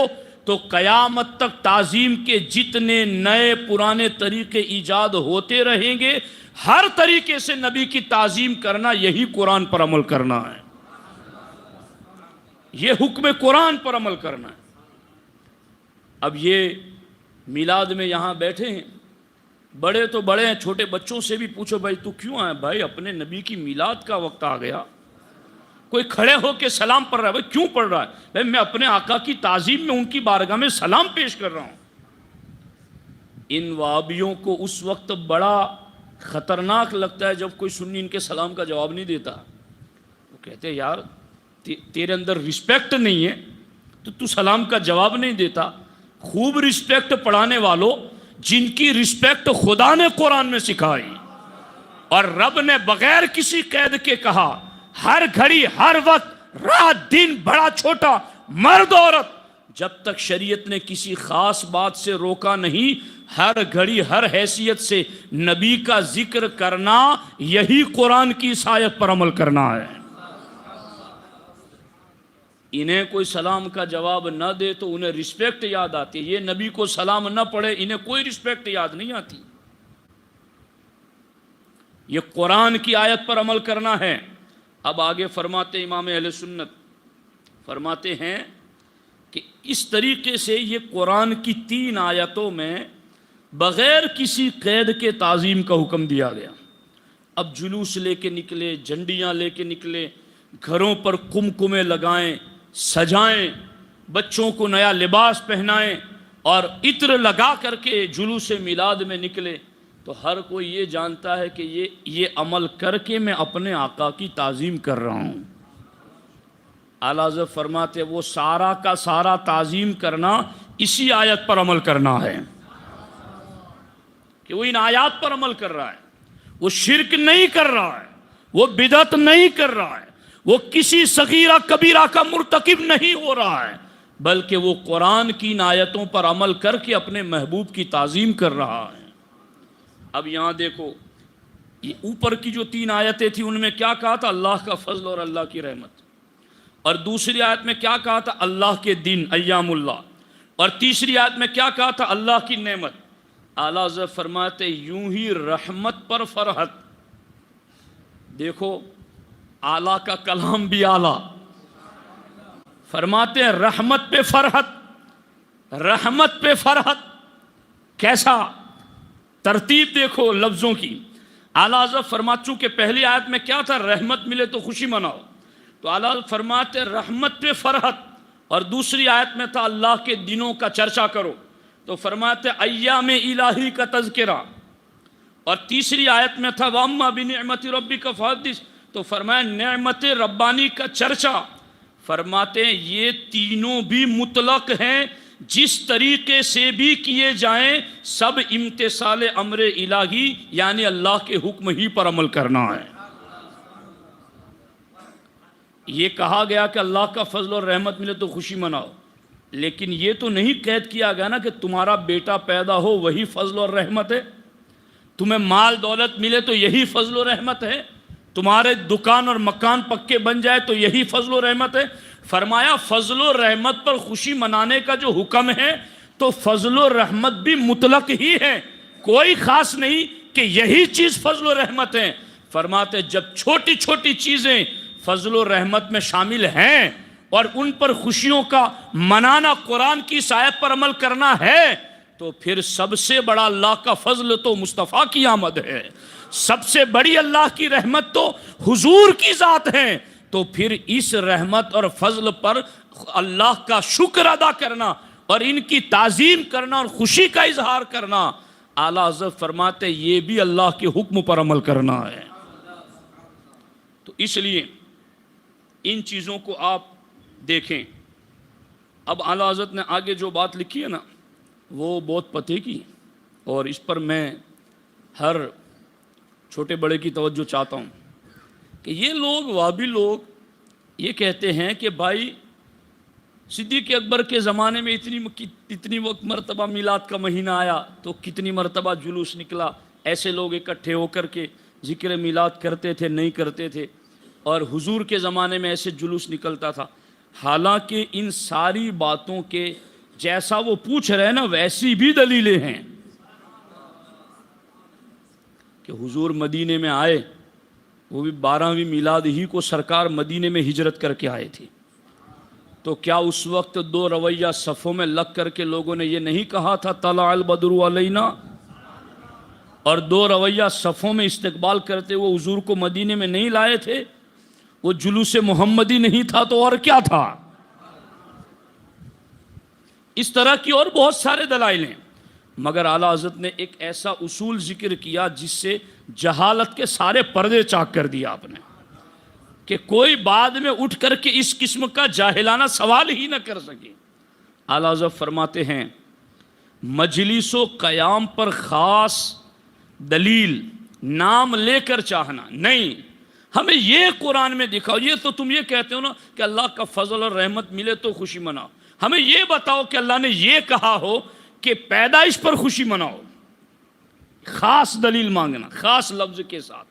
تو قیامت تک تعظیم کے جتنے نئے پرانے طریقے ایجاد ہوتے رہیں گے، ہر طریقے سے نبی کی تعظیم کرنا یہی قرآن پر عمل کرنا ہے، یہ حکم قرآن پر عمل کرنا ہے۔ اب یہ میلاد میں یہاں بیٹھے ہیں، بڑے تو بڑے ہیں، چھوٹے بچوں سے بھی پوچھو بھائی تو کیوں آئے؟ بھائی اپنے نبی کی میلاد کا وقت آ گیا۔ کوئی کھڑے ہو کے سلام پڑھ رہا ہے، بھائی کیوں پڑھ رہا ہے؟ بھائی میں اپنے آقا کی تعظیم میں ان کی بارگاہ میں سلام پیش کر رہا ہوں۔ ان وہابیوں کو اس وقت بڑا خطرناک لگتا ہے جب کوئی سنی ان کے سلام کا جواب نہیں دیتا، وہ کہتے ہیں یار تیرے اندر رسپیکٹ نہیں ہے تو سلام کا جواب نہیں دیتا۔ خوب رسپیکٹ پڑھانے والوں جن کی رسپیکٹ خدا نے قرآن میں سکھائی اور رب نے بغیر کسی قید کے کہا، ہر گھڑی ہر وقت رات دن بڑا چھوٹا مرد عورت، جب تک شریعت نے کسی خاص بات سے روکا نہیں، ہر گھڑی ہر حیثیت سے نبی کا ذکر کرنا یہی قرآن کی آیت پر عمل کرنا ہے۔ انہیں کوئی سلام کا جواب نہ دے تو انہیں رسپیکٹ یاد آتی ہے، یہ نبی کو سلام نہ پڑھے انہیں کوئی رسپیکٹ یاد نہیں آتی۔ یہ قرآن کی آیت پر عمل کرنا ہے۔ اب آگے فرماتے امام اہل سنت فرماتے ہیں کہ اس طریقے سے یہ قرآن کی 3 آیتوں میں بغیر کسی قید کے تعظیم کا حکم دیا گیا۔ اب جلوس لے کے نکلے، جھنڈیاں لے کے نکلے، گھروں پر قمقمے لگائیں، سجائیں، بچوں کو نیا لباس پہنائیں اور عطر لگا کر کے جلوس میلاد میں نکلے، تو ہر کوئی یہ جانتا ہے کہ یہ عمل کر کے میں اپنے آقا کی تعظیم کر رہا ہوں۔ اعلیٰ حضرت فرماتے وہ سارا کا سارا تعظیم کرنا اسی آیت پر عمل کرنا ہے کہ وہ ان آیات پر عمل کر رہا ہے، وہ شرک نہیں کر رہا ہے، وہ بدعت نہیں کر رہا ہے، وہ کسی صغیرہ کبیرہ کا مرتکب نہیں ہو رہا ہے، بلکہ وہ قرآن کی ان آیتوں پر عمل کر کے اپنے محبوب کی تعظیم کر رہا ہے۔ اب یہاں دیکھو یہ اوپر کی جو 3 آیتیں تھیں ان میں کیا کہا تھا؟ اللہ کا فضل اور اللہ کی رحمت، اور دوسری آیت میں کیا کہا تھا؟ اللہ کے دن ایام اللہ، اور تیسری آیت میں کیا کہا تھا؟ اللہ کی نعمت۔ اعلیٰ حضرت فرماتے یوں ہی رحمت پر فرحت، دیکھو اعلیٰ کا کلام بھی اعلیٰ، فرماتے ہیں رحمت پہ فرحت، رحمت پہ فرحت، کیسا ترتیب دیکھو لفظوں کی۔ اعلیٰ حضرت فرماتے چونکہ پہلی آیت میں کیا تھا؟ رحمت ملے تو خوشی مناؤ، تو اعلیٰ فرماتے رحمت پہ فرحت، اور دوسری آیت میں تھا اللہ کے دنوں کا چرچا کرو، تو فرماتے ایام الہی کا تذکرہ، اور تیسری آیت میں تھا وَأَمَّا بِنِعْمَتِ رَبِّكَ فَحَدِّثْ، تو فرمایا نعمت ربانی کا چرچا۔ فرماتے ہیں یہ تینوں بھی مطلق ہیں، جس طریقے سے بھی کیے جائیں سب امتثال امر الہی یعنی اللہ کے حکم ہی پر عمل کرنا ہے۔ یہ کہا گیا کہ اللہ کا فضل اور رحمت ملے تو خوشی مناؤ، لیکن یہ تو نہیں قید کیا گیا نا کہ تمہارا بیٹا پیدا ہو وہی فضل اور رحمت ہے، تمہیں مال دولت ملے تو یہی فضل و رحمت ہے، تمہارے دکان اور مکان پکے بن جائے تو یہی فضل و رحمت ہے۔ فرمایا فضل و رحمت پر خوشی منانے کا جو حکم ہے تو فضل و رحمت بھی مطلق ہی ہے، کوئی خاص نہیں کہ یہی چیز فضل و رحمت ہے۔ فرماتے جب چھوٹی چھوٹی چیزیں فضل و رحمت میں شامل ہیں اور ان پر خوشیوں کا منانا قرآن کی آیت پر عمل کرنا ہے تو پھر سب سے بڑا اللہ کا فضل تو مصطفیٰ کی آمد ہے، سب سے بڑی اللہ کی رحمت تو حضور کی ذات ہے، تو پھر اس رحمت اور فضل پر اللہ کا شکر ادا کرنا اور ان کی تعظیم کرنا اور خوشی کا اظہار کرنا، اعلیٰ حضرت فرماتے یہ بھی اللہ کے حکم پر عمل کرنا ہے۔ تو اس لیے ان چیزوں کو آپ دیکھیں اب اعلیٰ حضرت نے آگے جو بات لکھی ہے نا وہ بہت پتے کی، اور اس پر میں ہر چھوٹے بڑے کی توجہ چاہتا ہوں کہ یہ لوگ وہابی لوگ یہ کہتے ہیں کہ بھائی صدیق اکبر کے زمانے میں اتنی وقت مرتبہ میلاد کا مہینہ آیا تو کتنی مرتبہ جلوس نکلا، ایسے لوگ اکٹھے ہو کر کے ذکر میلاد کرتے تھے نہیں کرتے تھے، اور حضور کے زمانے میں ایسے جلوس نکلتا تھا۔ حالانکہ ان ساری باتوں کے جیسا وہ پوچھ رہے ہیں نا ویسی بھی دلیلیں ہیں کہ حضور مدینے میں آئے، وہ بھی 12ویں میلاد ہی کو سرکار مدینے میں ہجرت کر کے آئے تھے، تو کیا اس وقت دو رویہ صفوں میں لگ کر کے لوگوں نے یہ نہیں کہا تھا طلع البدر علینا، اور دو رویہ صفوں میں استقبال کرتے وہ حضور کو مدینے میں نہیں لائے تھے؟ وہ جلوس محمدی نہیں تھا تو اور کیا تھا؟ اس طرح کی اور بہت سارے دلائل ہیں، مگر اعلیٰ حضرت نے ایک ایسا اصول ذکر کیا جس سے جہالت کے سارے پردے چاک کر دیا آپ نے، کہ کوئی بعد میں اٹھ کر کے اس قسم کا جاہلانہ سوال ہی نہ کر سکے۔ اعلیٰ حضرت فرماتے ہیں مجلس و قیام پر خاص دلیل نام لے کر چاہنا نہیں، ہمیں یہ قرآن میں دکھاؤ، یہ تو تم یہ کہتے ہو نا کہ اللہ کا فضل اور رحمت ملے تو خوشی مناؤ، ہمیں یہ بتاؤ کہ اللہ نے یہ کہا ہو کہ پیدائش پر خوشی مناؤ، خاص دلیل مانگنا خاص لفظ کے ساتھ۔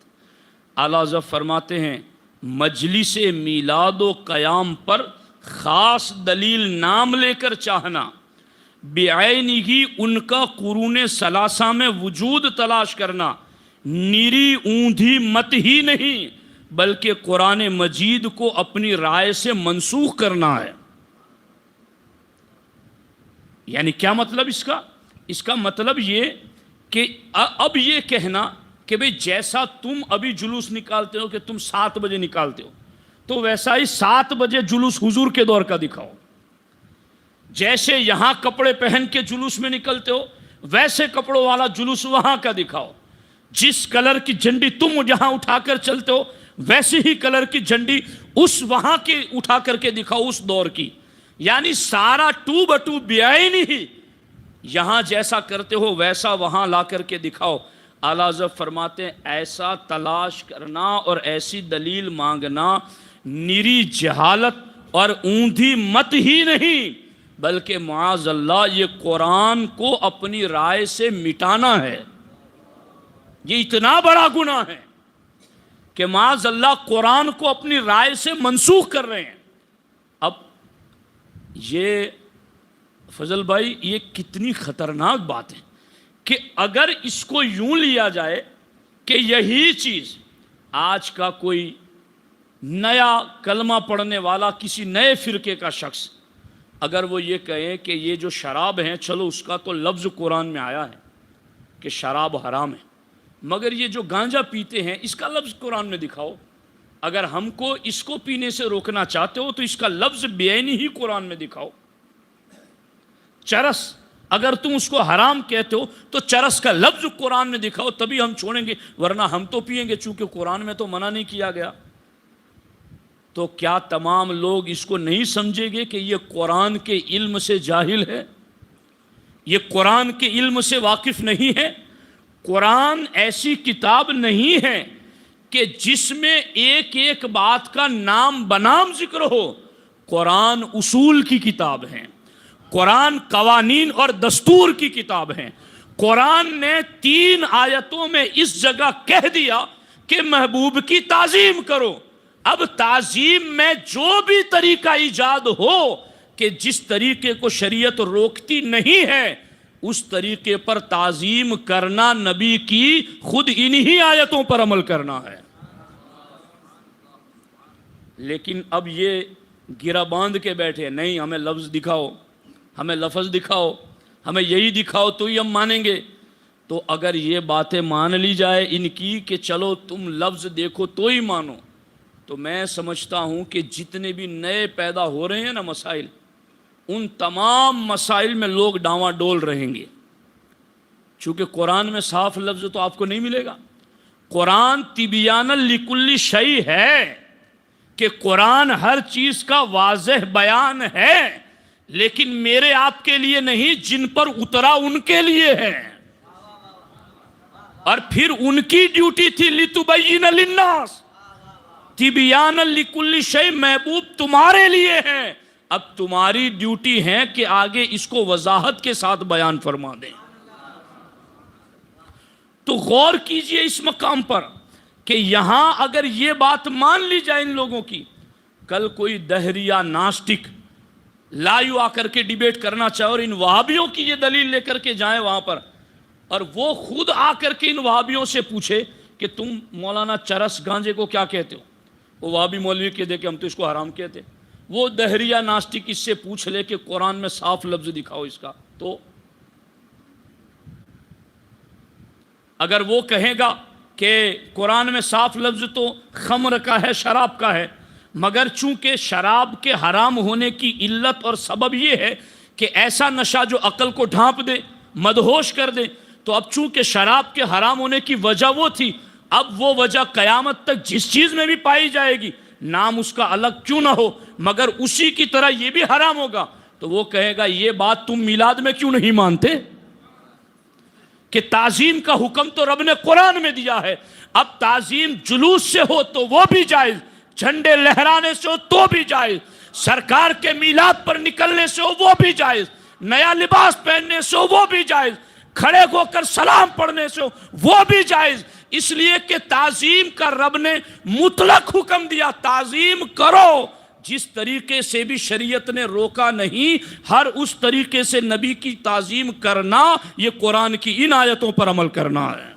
اعلیٰ حضرت فرماتے ہیں مجلس میلاد و قیام پر خاص دلیل نام لے کر چاہنا، بعینہ ان کا قرون ثلاثہ میں وجود تلاش کرنا، نیری اوندھی مت ہی نہیں بلکہ قرآن مجید کو اپنی رائے سے منسوخ کرنا ہے۔ یعنی کیا مطلب اس کا مطلب یہ کہ اب یہ کہنا کہ بھئی جیسا تم ابھی جلوس نکالتے ہو کہ تم 7 بجے نکالتے ہو تو ویسا ہی 7 بجے جلوس حضور کے دور کا دکھاؤ، جیسے یہاں کپڑے پہن کے جلوس میں نکلتے ہو ویسے کپڑوں والا جلوس وہاں کا دکھاؤ، جس کلر کی جھنڈی تم جہاں اٹھا کر چلتے ہو ویسے ہی کلر کی جھنڈی اس وہاں کے اٹھا کر کے دکھاؤ اس دور کی، یعنی سارا 2 بعین ہی یہاں جیسا کرتے ہو ویسا وہاں لا کر کے دکھاؤ۔ اعلیٰ حضرت فرماتے ہیں ایسا تلاش کرنا اور ایسی دلیل مانگنا نری جہالت اور اوندھی مت ہی نہیں بلکہ معاذ اللہ یہ قرآن کو اپنی رائے سے مٹانا ہے، یہ اتنا بڑا گناہ ہے کہ معاذ اللہ قرآن کو اپنی رائے سے منسوخ کر رہے ہیں۔ اب یہ فضل بھائی یہ کتنی خطرناک بات ہے کہ اگر اس کو یوں لیا جائے کہ یہی چیز آج کا کوئی نیا کلمہ پڑھنے والا کسی نئے فرقے کا شخص اگر وہ یہ کہے کہ یہ جو شراب ہیں چلو اس کا تو لفظ قرآن میں آیا ہے کہ شراب حرام ہے، مگر یہ جو گانجا پیتے ہیں اس کا لفظ قرآن میں دکھاؤ، اگر ہم کو اس کو پینے سے روکنا چاہتے ہو تو اس کا لفظ بعینی ہی قرآن میں دکھاؤ۔ چرس اگر تم اس کو حرام کہتے ہو تو چرس کا لفظ قرآن میں دکھاؤ تبھی ہم چھوڑیں گے، ورنہ ہم تو پیئیں گے چونکہ قرآن میں تو منع نہیں کیا گیا۔ تو کیا تمام لوگ اس کو نہیں سمجھیں گے کہ یہ قرآن کے علم سے جاہل ہے، یہ قرآن کے علم سے واقف نہیں ہے؟ قرآن ایسی کتاب نہیں ہے کہ جس میں ایک ایک بات کا نام بنام ذکر ہو، قرآن اصول کی کتاب ہے، قرآن قوانین اور دستور کی کتاب ہے۔ قرآن نے 3 آیتوں میں اس جگہ کہہ دیا کہ محبوب کی تعظیم کرو، اب تعظیم میں جو بھی طریقہ ایجاد ہو کہ جس طریقے کو شریعت روکتی نہیں ہے اس طریقے پر تعظیم کرنا نبی کی خود انہی آیتوں پر عمل کرنا ہے۔ لیکن اب یہ گرہ باندھ کے بیٹھے نہیں ہمیں لفظ دکھاؤ، ہمیں لفظ دکھاؤ، ہمیں یہی دکھاؤ تو ہی ہم مانیں گے۔ تو اگر یہ باتیں مان لی جائے ان کی کہ چلو تم لفظ دیکھو تو ہی مانو، تو میں سمجھتا ہوں کہ جتنے بھی نئے پیدا ہو رہے ہیں نا مسائل، ان تمام مسائل میں لوگ ڈاواں ڈول رہیں گے، چونکہ قرآن میں صاف لفظ تو آپ کو نہیں ملے گا۔ قرآن تبیان لکل شیء ہے کہ قرآن ہر چیز کا واضح بیان ہے، لیکن میرے آپ کے لیے نہیں، جن پر اترا ان کے لیے ہے۔ اور پھر ان کی ڈیوٹی تھی لِتُبَيِّنَ لِلنَّاسِ تِبْيَانًا لِكُلِّ شَيْءٍ، محبوب تمہارے لیے ہے، اب تمہاری ڈیوٹی ہے کہ آگے اس کو وضاحت کے ساتھ بیان فرما دیں۔ تو غور کیجئے اس مقام پر کہ یہاں اگر یہ بات مان لی جائے ان لوگوں کی، کل کوئی دہری یا ناسٹک لائیو آ کر کے ڈیبیٹ کرنا چاہے اور ان وہابیوں کی یہ دلیل لے کر کے جائیں وہاں پر، اور وہ خود آ کر کے ان وہابیوں سے پوچھے کہ تم مولانا چرس گانجے کو کیا کہتے ہو، وہ وہابی مولوی کہتے کہ ہم تو اس کو حرام کہتے، وہ دہریہ ناسٹک اس سے پوچھ لے کہ قرآن میں صاف لفظ دکھاؤ اس کا، تو اگر وہ کہے گا کہ قرآن میں صاف لفظ تو خمر کا ہے، شراب کا ہے، مگر چونکہ شراب کے حرام ہونے کی علت اور سبب یہ ہے کہ ایسا نشہ جو عقل کو ڈھانپ دے، مدہوش کر دے، تو اب چونکہ شراب کے حرام ہونے کی وجہ وہ تھی، اب وہ وجہ قیامت تک جس چیز میں بھی پائی جائے گی، نام اس کا الگ کیوں نہ ہو، مگر اسی کی طرح یہ بھی حرام ہوگا، تو وہ کہے گا یہ بات تم میلاد میں کیوں نہیں مانتے کہ تعظیم کا حکم تو رب نے قرآن میں دیا ہے، اب تعظیم جلوس سے ہو تو وہ بھی جائز، جھنڈے لہرانے سے ہو تو بھی جائز، سرکار کے میلاد پر نکلنے سے ہو وہ بھی جائز، نیا لباس پہننے سے ہو وہ بھی جائز، کھڑے ہو کر سلام پڑھنے سے ہو وہ بھی جائز، اس لیے کہ تعظیم کا رب نے مطلق حکم دیا، تعظیم کرو، جس طریقے سے بھی شریعت نے روکا نہیں، ہر اس طریقے سے نبی کی تعظیم کرنا، یہ قرآن کی ان آیتوں پر عمل کرنا ہے۔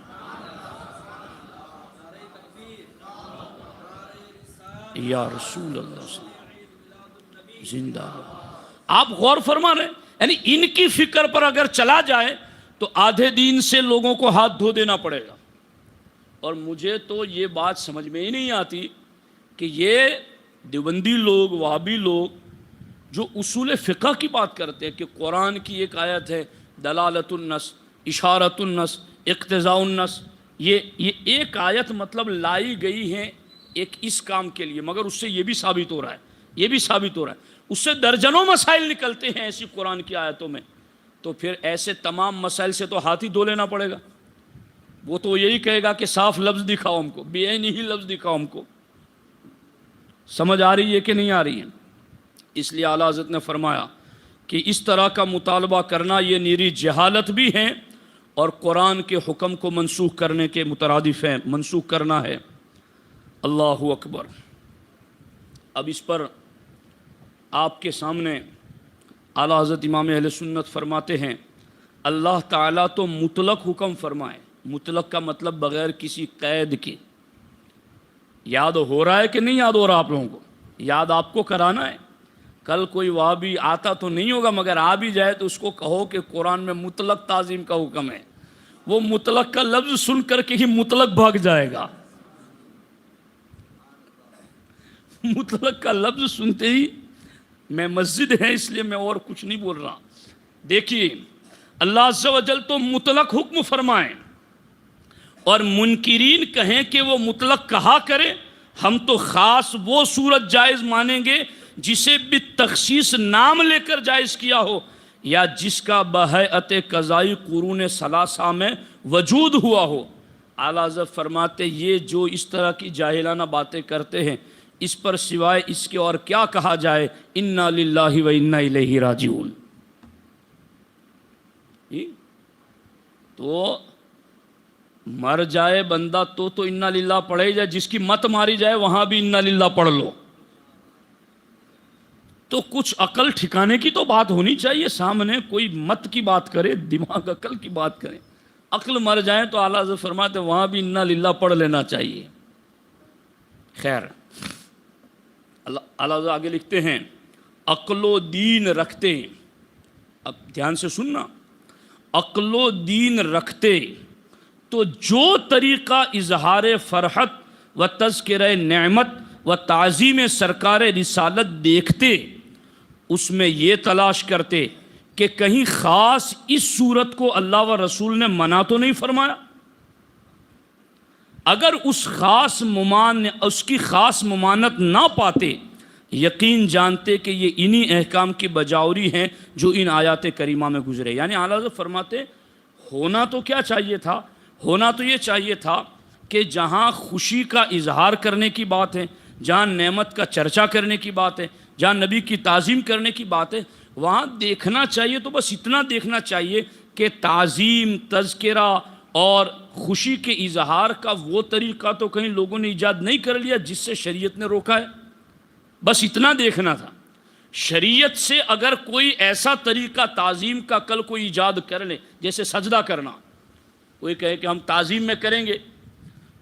یا رسول اللہ زندہ باد۔ آپ غور فرما رہے ہیں، یعنی ان کی فکر پر اگر چلا جائے تو آدھے دین سے لوگوں کو ہاتھ دھو دینا پڑے گا، اور مجھے تو یہ بات سمجھ میں ہی نہیں آتی کہ یہ دیوبندی لوگ، وہابی لوگ جو اصول فقہ کی بات کرتے ہیں کہ قرآن کی ایک آیت ہے دلالت النص، اشارت النص، اقتضاء النص، یہ ایک آیت مطلب لائی گئی ہے ایک اس کام کے لیے، مگر اس سے یہ بھی ثابت ہو رہا ہے، یہ بھی ثابت ہو رہا ہے، اس سے درجنوں مسائل نکلتے ہیں ایسی قرآن کی آیتوں میں، تو پھر ایسے تمام مسائل سے تو ہاتھ ہی دھو لینا پڑے گا۔ وہ تو یہی کہے گا کہ صاف لفظ دکھاؤ ہم کو، بے عین ہی لفظ دکھاؤ ہم کو۔ سمجھ آ رہی ہے کہ نہیں آ رہی ہے؟ اس لیے اعلیٰ حضرت نے فرمایا کہ اس طرح کا مطالبہ کرنا یہ نیری جہالت بھی ہے اور قرآن کے حکم کو منسوخ کرنے کے مترادف ہے، منسوخ کرنا ہے۔ اللہ اکبر۔ اب اس پر آپ کے سامنے اعلیٰ حضرت امام اہل سنت فرماتے ہیں اللہ تعالیٰ تو مطلق حکم فرمائے، مطلق کا مطلب بغیر کسی قید کے۔ یاد ہو رہا ہے کہ نہیں یاد ہو رہا آپ لوگوں کو؟ یاد آپ کو کرانا ہے۔ کل کوئی وہاں بھی آتا تو نہیں ہوگا، مگر آ بھی جائے تو اس کو کہو کہ قرآن میں مطلق تعظیم کا حکم ہے، وہ مطلق کا لفظ سن کر کے ہی مطلق بھاگ جائے گا۔ مطلق کا لفظ سنتے ہی، میں مسجد ہے اس لیے میں اور کچھ نہیں بول رہا، دیکھیے اللہ عز و جل تو مطلق حکم فرمائیں اور منکرین کہیں کہ وہ مطلق کہا کرے، ہم تو خاص وہ صورت جائز مانیں گے جسے بالتخصیص نام لے کر جائز کیا ہو، یا جس کا بہیئت قضائی قرون ثلاثہ میں وجود ہوا ہو۔ اعلیٰ حضرت فرماتے یہ جو اس طرح کی جاہلانہ باتیں کرتے ہیں، اس پر سوائے اس کے اور کیا کہا جائے، انا للہ و انا الیہ راجعون۔ تو مر جائے بندہ تو انا للہ پڑھے جائے، جس کی مت ماری جائے وہاں بھی انا للہ پڑھ لو۔ تو کچھ عقل ٹھکانے کی تو بات ہونی چاہیے، سامنے کوئی مت کی بات کرے، دماغ عقل کی بات کرے، عقل مر جائے تو اعلیٰ حضرت فرماتے وہاں بھی انا للہ پڑھ لینا چاہیے۔ خیر، اعلیٰ حضرت آگے لکھتے ہیں عقل و دین رکھتے، اب دھیان سے سننا، عقل و دین رکھتے تو جو طریقہ اظہار فرحت و تذکرہ نعمت و تعظیم سرکار رسالت دیکھتے، اس میں یہ تلاش کرتے کہ کہیں خاص اس صورت کو اللہ و رسول نے منع تو نہیں فرمایا۔ اگر اس کی خاص ممانت نہ پاتے یقین جانتے کہ یہ انہی احکام کی بجاوری ہیں جو ان آیات کریمہ میں گزرے. یعنی اعلیٰ حضرت فرماتے ہونا تو کیا چاہیے تھا؟ ہونا تو یہ چاہیے تھا کہ جہاں خوشی کا اظہار کرنے کی بات ہے، جہاں نعمت کا چرچا کرنے کی بات ہے، جہاں نبی کی تعظیم کرنے کی بات ہے، وہاں دیکھنا چاہیے تو بس اتنا دیکھنا چاہیے کہ تعظیم، تذکرہ اور خوشی کے اظہار کا وہ طریقہ تو کہیں لوگوں نے ایجاد نہیں کر لیا جس سے شریعت نے روکا ہے. بس اتنا دیکھنا تھا. شریعت سے اگر کوئی ایسا طریقہ تعظیم کا کل کوئی ایجاد کر لے، جیسے سجدہ کرنا، کوئی کہے کہ ہم تعظیم میں کریں گے،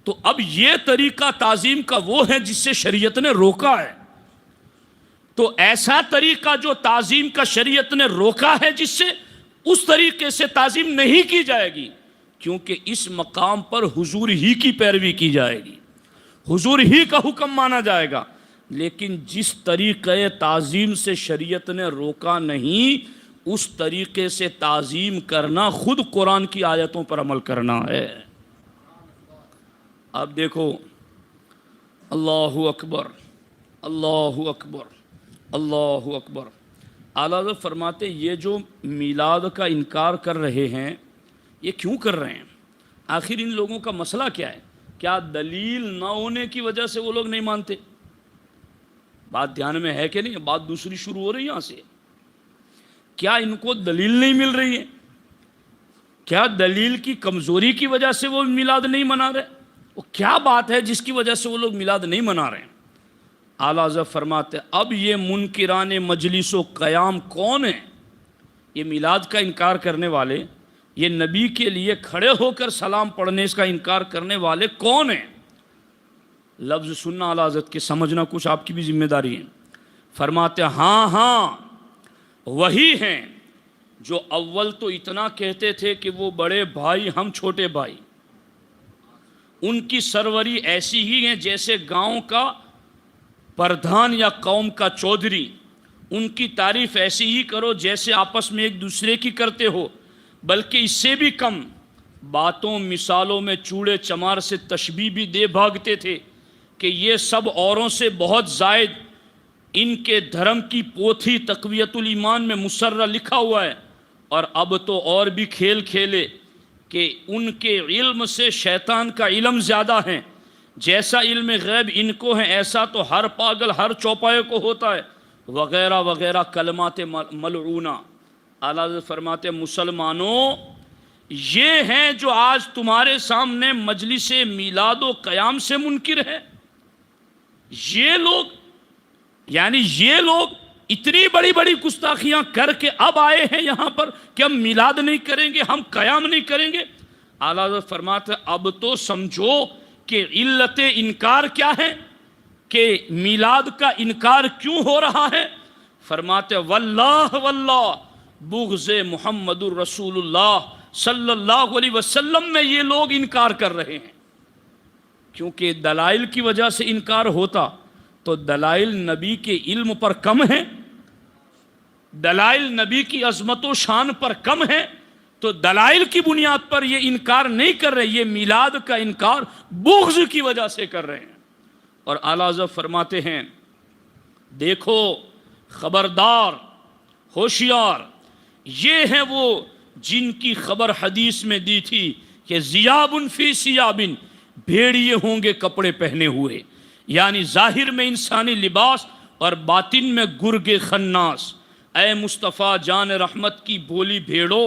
تو اب یہ طریقہ تعظیم کا وہ ہے جس سے شریعت نے روکا ہے. تو ایسا طریقہ جو تعظیم کا شریعت نے روکا ہے جس سے، اس طریقے سے تعظیم نہیں کی جائے گی، کیونکہ اس مقام پر حضور ہی کی پیروی کی جائے گی، حضور ہی کا حکم مانا جائے گا. لیکن جس طریقے تعظیم سے شریعت نے روکا نہیں، اس طریقے سے تعظیم کرنا خود قرآن کی آیتوں پر عمل کرنا ہے. اب دیکھو، اللہ اکبر، اللہ اکبر، اللہ اکبر. اعلیٰ حضرت فرماتے یہ جو میلاد کا انکار کر رہے ہیں، یہ کیوں کر رہے ہیں؟ آخر ان لوگوں کا مسئلہ کیا ہے؟ کیا دلیل نہ ہونے کی وجہ سے وہ لوگ نہیں مانتے؟ بات دھیان میں ہے کہ نہیں؟ بات دوسری شروع ہو رہی ہے یہاں سے. کیا ان کو دلیل نہیں مل رہی ہے؟ کیا دلیل کی کمزوری کی وجہ سے وہ میلاد نہیں منا رہے؟ وہ کیا بات ہے جس کی وجہ سے وہ لوگ میلاد نہیں منا رہے ہیں؟ اعلیٰ حضرت فرماتے اب یہ منکران مجلس و قیام کون ہیں؟ یہ میلاد کا انکار کرنے والے، یہ نبی کے لیے کھڑے ہو کر سلام پڑھنے کا انکار کرنے والے کون ہیں؟ لفظ سننا اعلیٰ حضرت کے، سمجھنا کچھ آپ کی بھی ذمہ داری ہے. فرماتے ہاں وہی ہیں جو اول تو اتنا کہتے تھے کہ وہ بڑے بھائی ہم چھوٹے بھائی، ان کی سروری ایسی ہی ہیں جیسے گاؤں کا پردھان یا قوم کا چودھری. ان کی تعریف ایسی ہی کرو جیسے آپس میں ایک دوسرے کی کرتے ہو، بلکہ اس سے بھی کم. باتوں مثالوں میں چوڑے چمار سے تشبیہ بھی دے بھاگتے تھے کہ یہ سب اوروں سے بہت زائد. ان کے دھرم کی پوتھی تقویت الایمان میں مسرہ لکھا ہوا ہے. اور اب تو اور بھی کھیل کھیلے کہ ان کے علم سے شیطان کا علم زیادہ ہے. جیسا علم غیب ان کو ہے ایسا تو ہر پاگل ہر چوپائے کو ہوتا ہے، وغیرہ وغیرہ کلمات ملعونہ. اعلیٰ حضرت فرماتے مسلمانوں، یہ ہیں جو آج تمہارے سامنے مجلس میلاد و قیام سے منکر ہے. یہ لوگ، یعنی یہ لوگ اتنی بڑی بڑی گستاخیاں کر کے اب آئے ہیں یہاں پر کہ ہم میلاد نہیں کریں گے، ہم قیام نہیں کریں گے. اعلیٰ حضرت فرماتے اب تو سمجھو کہ علت انکار کیا ہے، کہ میلاد کا انکار کیوں ہو رہا ہے. فرماتے واللہ واللہ بغض محمد الرسول اللہ صلی اللہ علیہ وسلم میں یہ لوگ انکار کر رہے ہیں. کیونکہ دلائل کی وجہ سے انکار ہوتا تو دلائل نبی کے علم پر کم ہیں، دلائل نبی کی عظمت و شان پر کم ہیں، تو دلائل کی بنیاد پر یہ انکار نہیں کر رہے. یہ میلاد کا انکار بغض کی وجہ سے کر رہے ہیں. اور اعلیٰ حضرت فرماتے ہیں دیکھو خبردار، ہوشیار، یہ ہیں وہ جن کی خبر حدیث میں دی تھی کہ ذیاب فی ثیاب، بھیڑیے ہوں گے کپڑے پہنے ہوئے، یعنی ظاہر میں انسانی لباس اور باطن میں گرگ خناس. اے مصطفیٰ جان رحمت کی بولی بھیڑو،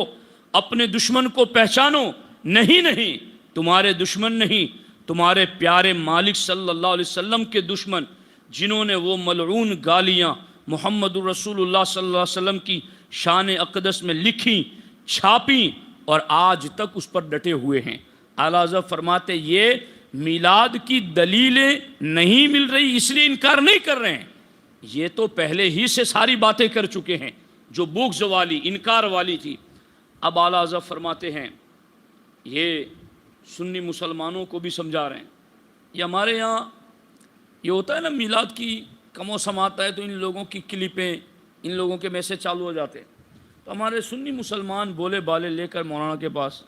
اپنے دشمن کو پہچانو. نہیں تمہارے دشمن نہیں، تمہارے پیارے مالک صلی اللہ علیہ وسلم کے دشمن، جنہوں نے وہ ملعون گالیاں محمد الرسول اللہ صلی اللہ علیہ وسلم کی شان اقدس میں لکھیں، چھاپیں اور آج تک اس پر ڈٹے ہوئے ہیں. اعلیٰ حضرت فرماتے یہ میلاد کی دلیلیں نہیں مل رہی اس لیے انکار نہیں کر رہے ہیں، یہ تو پہلے ہی سے ساری باتیں کر چکے ہیں جو بغض والی، انکار والی تھی. اب اعلیٰ حضرت فرماتے ہیں یہ سنی مسلمانوں کو بھی سمجھا رہے ہیں. یہ ہمارے یہاں یہ ہوتا ہے نا، میلاد کی کم و سم آتا ہے تو ان لوگوں کی کلپیں، ان لوگوں کے میسج چالو ہو جاتے ہیں. تو ہمارے سنی مسلمان بولے بالے لے کر مولانا کے پاس،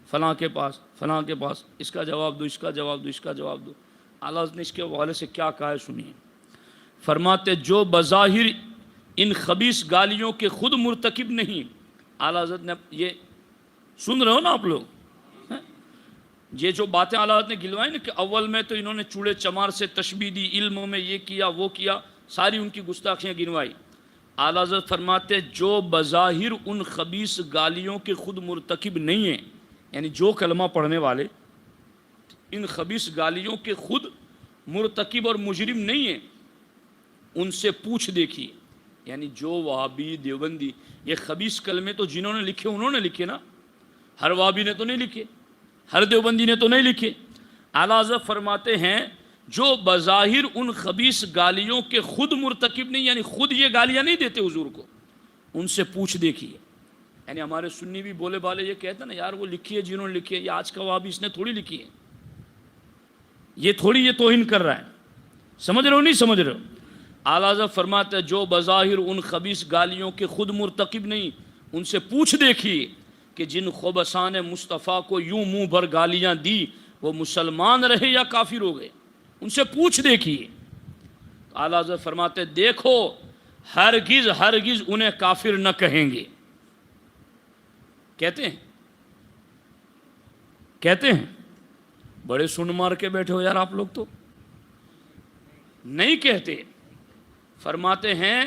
فلاں کے پاس، فلاں کے پاس، اس کا جواب دو، اس کا جواب دو، اس کا جواب دو. اعلیٰ حضرت نے اس کے حوالے سے کیا کہا ہے سنیے. فرماتے جو بظاہر ان خبیث گالیوں کے خود مرتکب نہیں. اعلیٰ حضرت نے یہ سن رہے ہو نا آپ لوگ, یہ جو باتیں اعلیٰ حضرت نے گلوائی نا کہ اول میں تو انہوں نے چوڑے چمار سے تشبیہ دی, علم میں یہ کیا وہ کیا, ساری ان کی گستاخیاں گنوائی. اعلیٰ حضرت فرماتے جو بظاہر ان خبیث گالیوں کے خود مرتکب نہیں ہیں, یعنی جو کلمہ پڑھنے والے ان خبیث گالیوں کے خود مرتکب اور مجرم نہیں ہیں, ان سے پوچھ دیکھیے. یعنی جو وہابی دیوبندی یہ خبیث کلمے تو جنہوں نے لکھے انہوں نے لکھے نا, ہر وہابی نے تو نہیں لکھے, ہر دیوبندی نے تو نہیں لکھے. اعلیٰ حضرت فرماتے ہیں جو بظاہر ان خبیث گالیوں کے خود مرتکب نہیں, یعنی خود یہ گالیاں نہیں دیتے حضور کو, ان سے پوچھ دیکھیے. یعنی ہمارے سنی بھی بولے بالے یہ کہتے ہیں نا یار وہ لکھی ہے جنہوں نے لکھی ہے, یہ آج کا وہابی اس نے تھوڑی لکھی ہے, یہ تھوڑی یہ توہین کر رہا ہے. سمجھ رہے ہو نہیں سمجھ رہے ہو؟ اعلیٰ حضرت فرماتے ہیں جو بظاہر ان خبیث گالیوں کے خود مرتکب نہیں, ان سے پوچھ دیکھیے کہ جن خبثان مصطفیٰ کو یوں منہ بھر گالیاں دی وہ مسلمان رہے یا کافر ہو گئے, ان سے پوچھ دیکھیے. اعلیٰ حضرت فرماتے ہیں دیکھو ہرگز ہرگز انہیں کافر نہ کہیں گے. کہتے ہیں بڑے سن مار کے بیٹھے ہو یار آپ لوگ, تو نہیں کہتے. فرماتے ہیں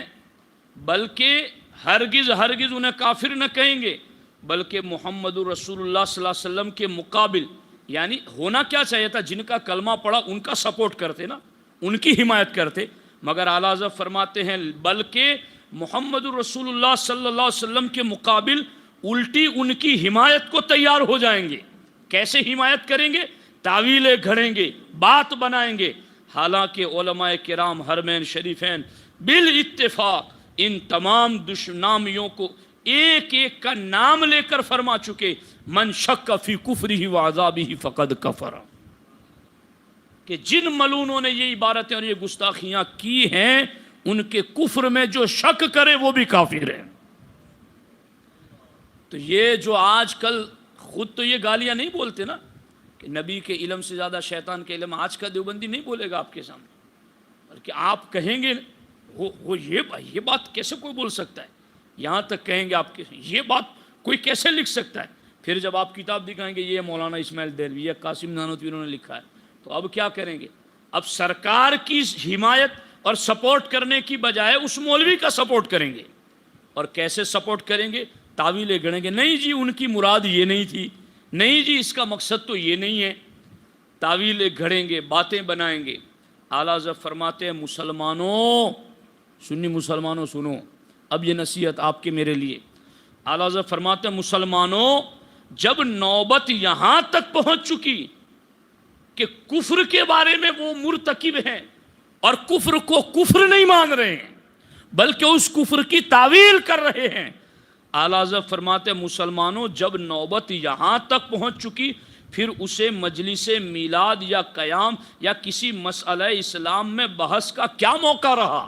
بلکہ ہرگز ہرگز انہیں کافر نہ کہیں گے, بلکہ محمد رسول اللہ صلی اللہ علیہ وسلم کے مقابل, یعنی ہونا کیا چاہیے تھا جن کا کلمہ پڑھا ان کا سپورٹ کرتے نا, ان کی حمایت کرتے, مگر اعلیٰ حضرت فرماتے ہیں بلکہ محمد رسول اللہ صلی اللہ علیہ وسلم کے مقابل الٹی ان کی حمایت کو تیار ہو جائیں گے. کیسے حمایت کریں گے؟ تعویلیں گھڑیں گے, بات بنائیں گے. حالانکہ علماء کرام حرمین شریفین بالاتفاق ان تمام دشنامیوں کو ایک ایک کا نام لے کر فرما چکے من شک فی کفرہ وعذابہ فقد کفر, کہ جن ملونوں نے یہ عبارتیں اور یہ گستاخیاں کی ہیں ان کے کفر میں جو شک کرے وہ بھی کافر ہے. تو یہ جو آج کل خود تو یہ گالیاں نہیں بولتے نا کہ نبی کے علم سے زیادہ شیطان کے علم, آج کا دیوبندی نہیں بولے گا آپ کے سامنے, بلکہ آپ کہیں گے وہ یہ بات کیسے کوئی بول سکتا ہے, یہاں تک کہیں گے آپ کے یہ بات کوئی کیسے لکھ سکتا ہے. پھر جب آپ کتاب دکھائیں گے یہ مولانا اسماعیل دہلوی یا قاسم نانوتوی انہوں نے لکھا ہے, تو اب کیا کریں گے؟ اب سرکار کی حمایت اور سپورٹ کرنے کی بجائے اس مولوی کا سپورٹ کریں گے. اور کیسے سپورٹ کریں گے؟ تعویلیں گھڑیں گے, نہیں جی ان کی مراد یہ نہیں تھی, نہیں جی اس کا مقصد تو یہ نہیں ہے. تعویلیں گھڑیں گے, باتیں بنائیں گے. اعلیٰ حضرت فرماتے ہیں مسلمانوں, سنی مسلمانوں سنو, اب یہ نصیحت آپ کے میرے لیے. اعلیٰ حضرت فرماتے ہیں مسلمانوں جب نوبت یہاں تک پہنچ چکی کہ کفر کے بارے میں وہ مرتکب ہیں اور کفر کو کفر نہیں مان رہے ہیں بلکہ اس کفر کی تعویل کر رہے ہیں, اعلیٰ حضرت فرماتے ہیں مسلمانوں جب نوبت یہاں تک پہنچ چکی پھر اسے مجلس میلاد یا قیام یا کسی مسئلہ اسلام میں بحث کا کیا موقع رہا.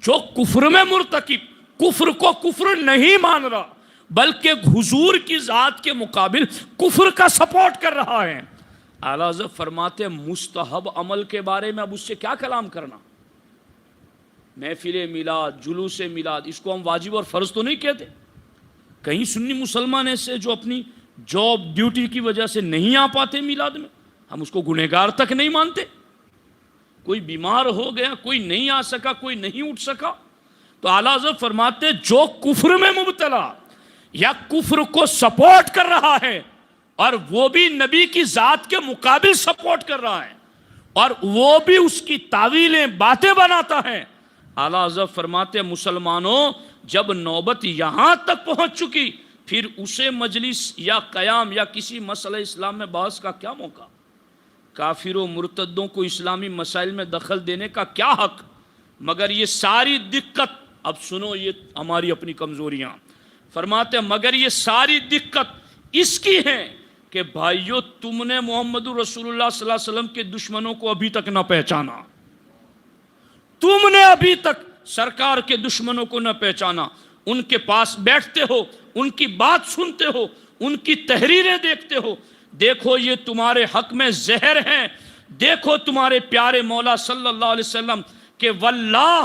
جو کفر میں مرتکب, کفر کو کفر نہیں مان رہا بلکہ حضور کی ذات کے مقابل کفر کا سپورٹ کر رہا ہے. اعلیٰ حضرت فرماتے ہیں مستحب عمل کے بارے میں اب اس سے کیا کلام کرنا. محفل میلاد, جلوس میلاد, اس کو ہم واجب اور فرض تو نہیں کہتے. کہیں سنی مسلمان ایسے جو اپنی جاب ڈیوٹی کی وجہ سے نہیں آ پاتے میلاد میں, ہم اس کو گنہگار تک نہیں مانتے. کوئی بیمار ہو گیا, کوئی نہیں آ سکا, کوئی نہیں اٹھ سکا, تو اعلیٰ حضرت فرماتے جو کفر میں مبتلا یا کفر کو سپورٹ کر رہا ہے اور وہ بھی نبی کی ذات کے مقابل سپورٹ کر رہا ہے اور وہ بھی اس کی تعویلیں باتیں بناتا ہے, اعلیٰ حضرت فرماتے مسلمانوں جب نوبت یہاں تک پہنچ چکی پھر اسے مجلس یا قیام یا کسی مسئلہ اسلام میں بحث کا کیا موقع. کافر و مرتدوں کو اسلامی مسائل میں دخل دینے کا کیا حق. مگر یہ ساری دقت, اب سنو یہ ہماری اپنی کمزوریاں, فرماتے ہیں مگر یہ ساری دقت اس کی ہے کہ بھائیو تم نے محمد رسول اللہ صلی اللہ علیہ وسلم کے دشمنوں کو ابھی تک نہ پہچانا, تم نے ابھی تک سرکار کے دشمنوں کو نہ پہچانا. ان کے پاس بیٹھتے ہو, ان کی بات سنتے ہو, ان کی تحریریں دیکھتے ہو, دیکھو یہ تمہارے حق میں زہر ہیں، دیکھو تمہارے پیارے مولا صلی اللہ علیہ وسلم کہ واللہ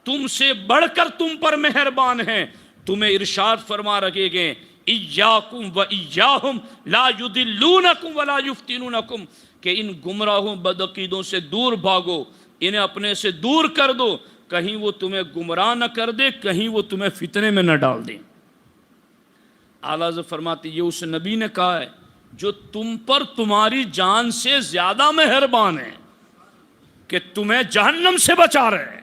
تم سے بڑھ کر تم پر مہربان ہیں، تمہیں ارشاد فرما رکھے گئے ایاکم و ایاہم لا یضلونکم ولا یفتنونکم، کہ ان گمراہوں بدعقیدوں سے دور بھاگو، انہیں اپنے سے دور کر دو، کہیں وہ تمہیں گمراہ نہ کر دے، کہیں وہ تمہیں فتنے میں نہ ڈال دیں۔ اعلیٰ حضرت فرماتے یہ اس نبی نے کہا ہے جو تم پر تمہاری جان سے زیادہ مہربان ہے، کہ تمہیں جہنم سے بچا رہے ہیں،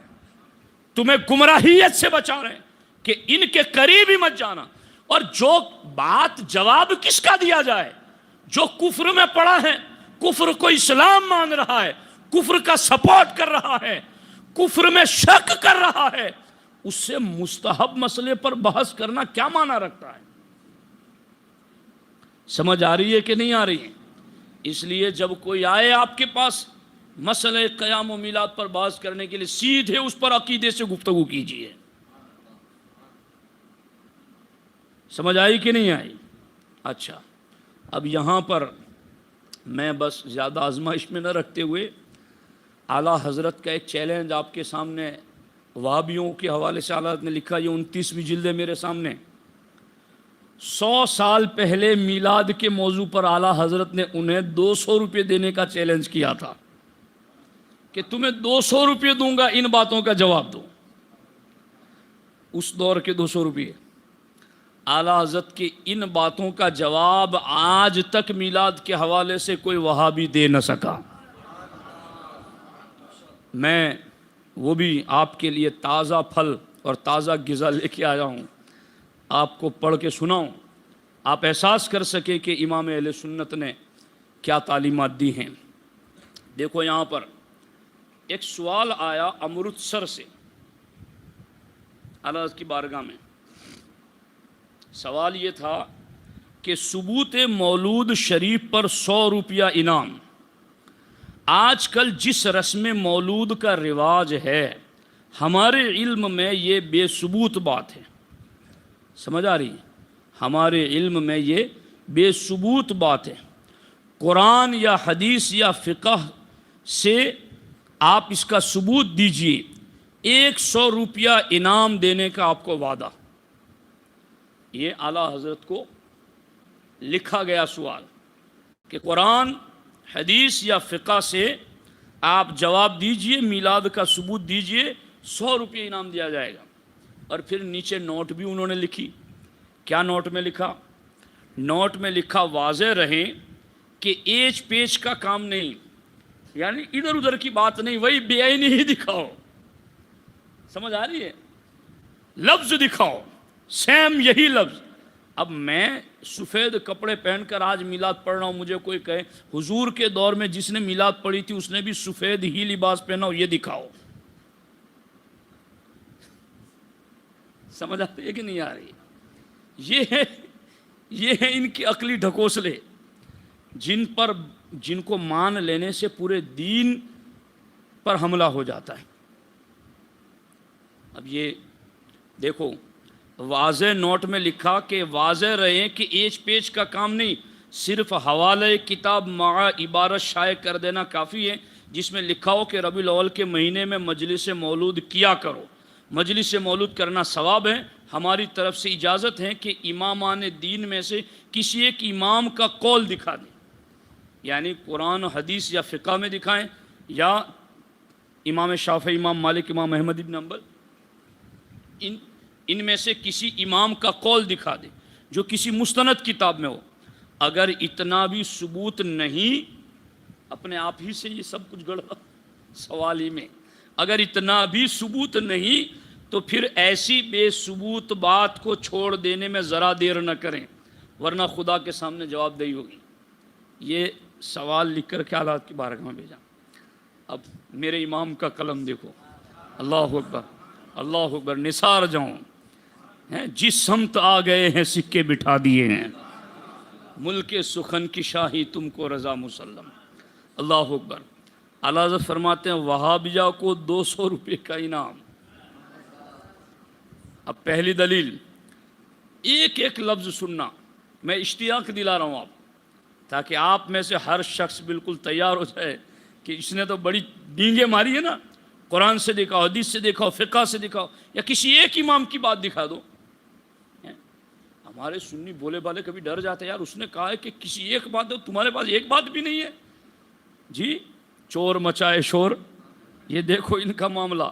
تمہیں گمراہیت سے بچا رہے ہیں، کہ ان کے قریب ہی مت جانا۔ اور جو بات جواب کس کا دیا جائے؟ جو کفر میں پڑا ہے، کفر کو اسلام مان رہا ہے، کفر کا سپورٹ کر رہا ہے، کفر میں شک کر رہا ہے، اس سے مستحب مسئلے پر بحث کرنا کیا معنی رکھتا ہے؟ سمجھ آ رہی ہے کہ نہیں آ رہی ہے؟ اس لیے جب کوئی آئے آپ کے پاس مسئلہ قیام و میلاد پر بحث کرنے کے لیے، سیدھے اس پر عقیدے سے گفتگو کیجیے۔ سمجھ آئی کہ نہیں آئی؟ اچھا، اب یہاں پر میں بس زیادہ آزمائش میں نہ رکھتے ہوئے اعلیٰ حضرت کا ایک چیلنج آپ کے سامنے وہابیوں کے حوالے سے اعلیٰ حضرت نے لکھا، یہ 29ویں جلد ہے میرے سامنے۔ 100 سال پہلے میلاد کے موضوع پر اعلیٰ حضرت نے انہیں 200 روپے دینے کا چیلنج کیا تھا کہ تمہیں 200 روپے دوں گا، ان باتوں کا جواب دو۔ اس دور کے 200 روپے، اعلیٰ حضرت کی ان باتوں کا جواب آج تک میلاد کے حوالے سے کوئی وہابی دے نہ سکا۔ میں وہ بھی آپ کے لیے تازہ پھل اور تازہ غذا لے کے آیا ہوں، آپ کو پڑھ کے سناؤں، آپ احساس کر سکے کہ امام اہل سنت نے کیا تعلیمات دی ہیں۔ دیکھو یہاں پر ایک سوال آیا امرتسر سے اعلیٰ حضرت کی بارگاہ میں۔ سوال یہ تھا کہ ثبوت مولود شریف پر 100 روپیہ انعام، آج کل جس رسم مولود کا رواج ہے ہمارے علم میں یہ بے ثبوت بات ہے۔ سمجھ آ رہی ہے؟ ہمارے علم میں یہ بے ثبوت بات ہے، قرآن یا حدیث یا فقہ سے آپ اس کا ثبوت دیجئے، 100 روپیہ انعام دینے کا آپ کو وعدہ۔ یہ اعلیٰ حضرت کو لکھا گیا سوال کہ قرآن حدیث یا فقہ سے آپ جواب دیجئے، میلاد کا ثبوت دیجئے، 100 روپے انعام دیا جائے گا۔ اور پھر نیچے نوٹ بھی انہوں نے لکھی۔ کیا نوٹ میں لکھا؟ نوٹ میں لکھا واضح رہیں کہ ایچ پیچ کا کام نہیں، یعنی ادھر ادھر کی بات نہیں، وہی بے عینی ہی دکھاؤ۔ سمجھ آ رہی ہے؟ لفظ دکھاؤ، سیم یہی لفظ۔ اب میں سفید کپڑے پہن کر آج میلاد پڑھ رہا ہوں، مجھے کوئی کہے حضور کے دور میں جس نے میلاد پڑھی تھی اس نے بھی سفید ہی لباس پہنا ہو، یہ دکھاؤ۔ سمجھ آتی ہے کہ نہیں آ رہی؟ یہ ہے ان کی عقلی ڈھکوسلے، جن کو مان لینے سے پورے دین پر حملہ ہو جاتا ہے۔ اب یہ دیکھو، واضح نوٹ میں لکھا کہ واضح رہے کہ ایچ پیچ کا کام نہیں، صرف حوالے کتاب مع عبارت شائع کر دینا کافی ہے جس میں لکھا ہو کہ ربیع الاول کے مہینے میں مجلس مولود کیا کرو۔ مجلس مولود کرنا ثواب ہے، ہماری طرف سے اجازت ہے کہ امامان دین میں سے کسی ایک امام کا قول دکھا دیں، یعنی قرآن و حدیث یا فقہ میں دکھائیں، یا امام شافعی، امام مالک، امام احمد بن حنبل، ان میں سے کسی امام کا قول دکھا دیں جو کسی مستند کتاب میں ہو۔ اگر اتنا بھی ثبوت نہیں، اپنے آپ ہی سے یہ سب کچھ گڑا سوال ہی میں، اگر اتنا بھی ثبوت نہیں تو پھر ایسی بے ثبوت بات کو چھوڑ دینے میں ذرا دیر نہ کریں، ورنہ خدا کے سامنے جواب دہی ہوگی۔ یہ سوال لکھ کر کے حالات کی بارگاہ میں بھیجا۔ اب میرے امام کا قلم دیکھو، اللہ اکبر، اللہ اکبر، نثار جاؤں، جس سمت آ گئے ہیں سکے بٹھا دیے ہیں، ملک سخن کی شاہی تم کو رضا مسلم۔ اللہ اکبر۔ اعلیٰ حضرت فرماتے ہیں وہابیہ کو 200 روپے کا انعام۔ اب پہلی دلیل، ایک ایک لفظ سننا، میں اشتیاق دلا رہا ہوں آپ، تاکہ آپ میں سے ہر شخص بالکل تیار ہو جائے کہ اس نے تو بڑی ڈینگیں ماری ہے نا، قرآن سے دکھاؤ، حدیث سے دکھاؤ، فقہ سے دکھاؤ، یا کسی ایک امام کی بات دکھا دو۔ ہمارے سنی بولے بالے کبھی ڈر جاتے ہیں، یار اس نے کہا ہے کہ کسی ایک بات دو، تمہارے پاس ایک بات بھی نہیں ہے۔ جی چور مچائے شور، یہ دیکھو ان کا معاملہ۔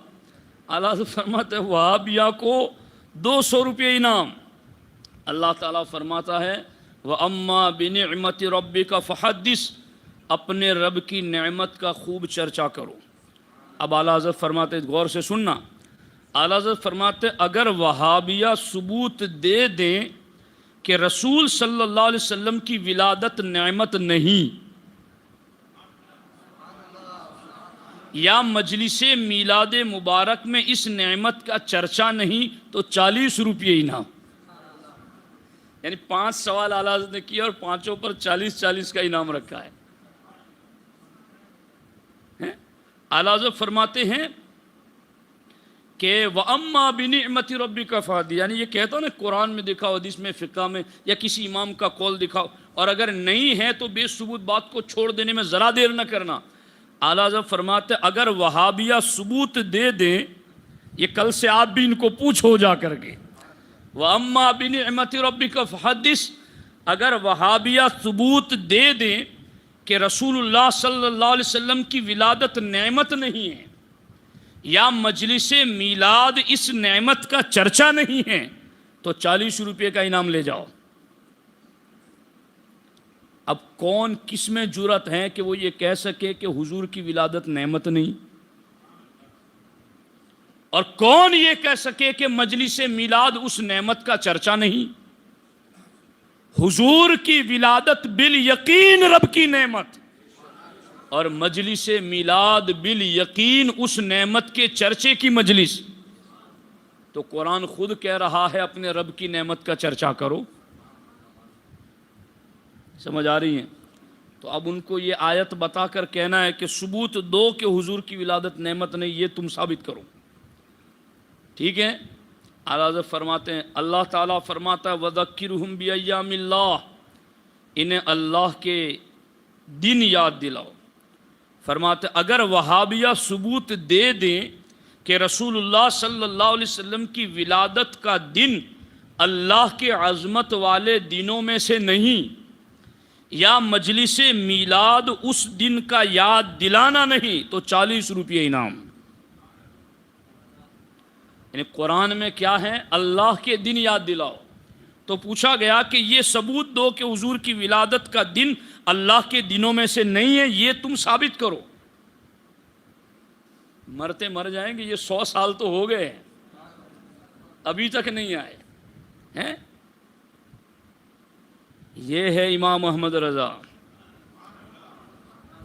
اعلیٰ حضرت فرماتے ہیں وہابیہ کو 200 روپے انعام۔ اللہ تعالیٰ فرماتا ہے وَأَمَّا بِنِعْمَةِ رَبِّكَ فَحَدِّثْ، اپنے رب کی نعمت کا خوب چرچا کرو۔ اب اعلیٰ حضرت فرماتے ہیں، غور سے سننا، اعلیٰ حضرت فرماتے ہیں اگر وہابیہ ثبوت دے دیں کہ رسول صلی اللہ علیہ وسلم کی ولادت نعمت نہیں، یا مجلس میلاد مبارک میں اس نعمت کا چرچا نہیں، تو 40 روپے انعام۔ یعنی 5 سوال اعلیٰ حضرت نے کیا اور 5 پر 40 کا انعام رکھا ہے۔ اعلیٰ حضرت فرماتے ہیں کہ وَأَمَّا بِنِعْمَةِ رَبِّكَ فَحَدِّثْ، یعنی یہ کہتا ہوں نا قرآن میں دکھاؤ، حدیث میں، فقہ میں، یا کسی امام کا قول دکھاؤ، اور اگر نہیں ہے تو بے ثبوت بات کو چھوڑ دینے میں ذرا دیر نہ کرنا۔ اعلیٰ حضرت فرماتے ہیں اگر وہابیہ ثبوت دے دیں، یہ کل سے آپ بھی ان کو پوچھو جا کر کے، وَأَمَّا بِنِعْمَةِ رَبِّكَ فَحَدِّثْ، اگر وہابیہ ثبوت دے دیں کہ رسول اللہ صلی اللہ علیہ وسلم کی ولادت نعمت نہیں ہے، یا مجلس میلاد اس نعمت کا چرچا نہیں ہے، تو 40 روپے کا انعام لے جاؤ۔ اب کون کس میں جرأت ہے کہ وہ یہ کہہ سکے کہ حضور کی ولادت نعمت نہیں، اور کون یہ کہہ سکے کہ مجلس میلاد اس نعمت کا چرچا نہیں؟ حضور کی ولادت بالیقین رب کی نعمت، اور مجلس میلاد بالیقین اس نعمت کے چرچے کی مجلس۔ تو قرآن خود کہہ رہا ہے اپنے رب کی نعمت کا چرچا کرو۔ سمجھ آ رہی ہیں؟ تو اب ان کو یہ آیت بتا کر کہنا ہے کہ ثبوت دو کہ حضور کی ولادت نعمت نہیں، یہ تم ثابت کرو۔ ٹھیک ہے؟ اعلیٰ حضرت فرماتے ہیں، اللہ تعالیٰ فرماتا ہے وَذَكِّرْهُمْ بِأَيَّامِ اللَّهِ، انہیں اللہ کے دن یاد دلاؤ۔ فرماتے ہیں اگر وہابیہ ثبوت دے دیں کہ رسول اللہ صلی اللہ علیہ وسلم کی ولادت کا دن اللہ کے عظمت والے دنوں میں سے نہیں، یا مجلس میلاد اس دن کا یاد دلانا نہیں، تو 40 روپے انعام۔ یعنی قرآن میں کیا ہے؟ اللہ کے دن یاد دلاؤ۔ تو پوچھا گیا کہ یہ ثبوت دو کہ حضور کی ولادت کا دن اللہ کے دنوں میں سے نہیں ہے، یہ تم ثابت کرو۔ مرتے مر جائیں گے، یہ 100 سال تو ہو گئے ہیں، ابھی تک نہیں آئے ہیں۔ یہ ہے امام احمد رضا،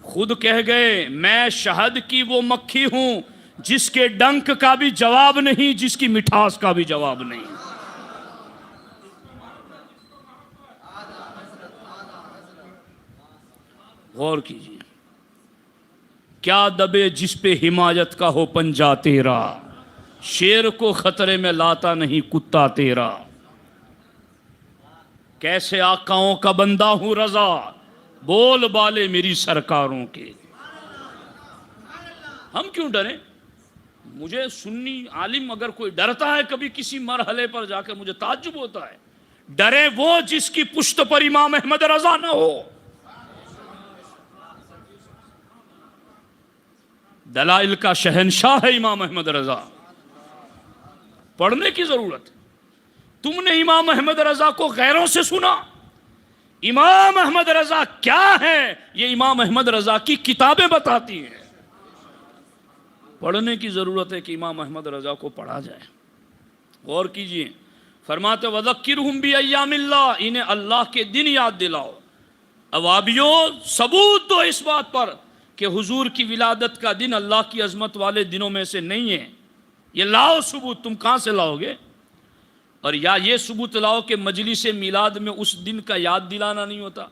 خود کہہ گئے میں شہد کی وہ مکھی ہوں جس کے ڈنک کا بھی جواب نہیں، جس کی مٹھاس کا بھی جواب نہیں۔ غور کیجیے، کیا دبے جس پہ حمایت کا ہو پنجہ تیرا، شیر کو خطرے میں لاتا نہیں کتا تیرا۔ کیسے آقاؤں کا بندہ ہوں رضا، بول بالے میری سرکاروں کے۔ ہم کیوں ڈریں؟ مجھے سنی عالم اگر کوئی ڈرتا ہے کبھی کسی مرحلے پر جا کر، مجھے تعجب ہوتا ہے۔ ڈرے وہ جس کی پشت پر امام احمد رضا نہ ہو۔ دلائل کا شہنشاہ ہے امام احمد رضا، پڑھنے کی ضرورت۔ تم نے امام احمد رضا کو غیروں سے سنا؟ امام احمد رضا کیا ہے یہ امام احمد رضا کی کتابیں بتاتی ہیں۔ پڑھنے کی ضرورت ہے کہ امام احمد رضا کو پڑھا جائے۔ غور کیجئے، فرماتے وَذَكِّرْهُمْ بِأَيَّامِ اللَّهِ، انہیں اللہ کے دن یاد دلاؤ۔ اوابیوں ثبوت دو اس بات پر کہ حضور کی ولادت کا دن اللہ کی عظمت والے دنوں میں سے نہیں ہے۔ یہ لاؤ ثبوت، تم کہاں سے لاؤ گے؟ اور یا یہ ثبوت لاؤ کہ مجلس میلاد میں اس دن کا یاد دلانا نہیں ہوتا۔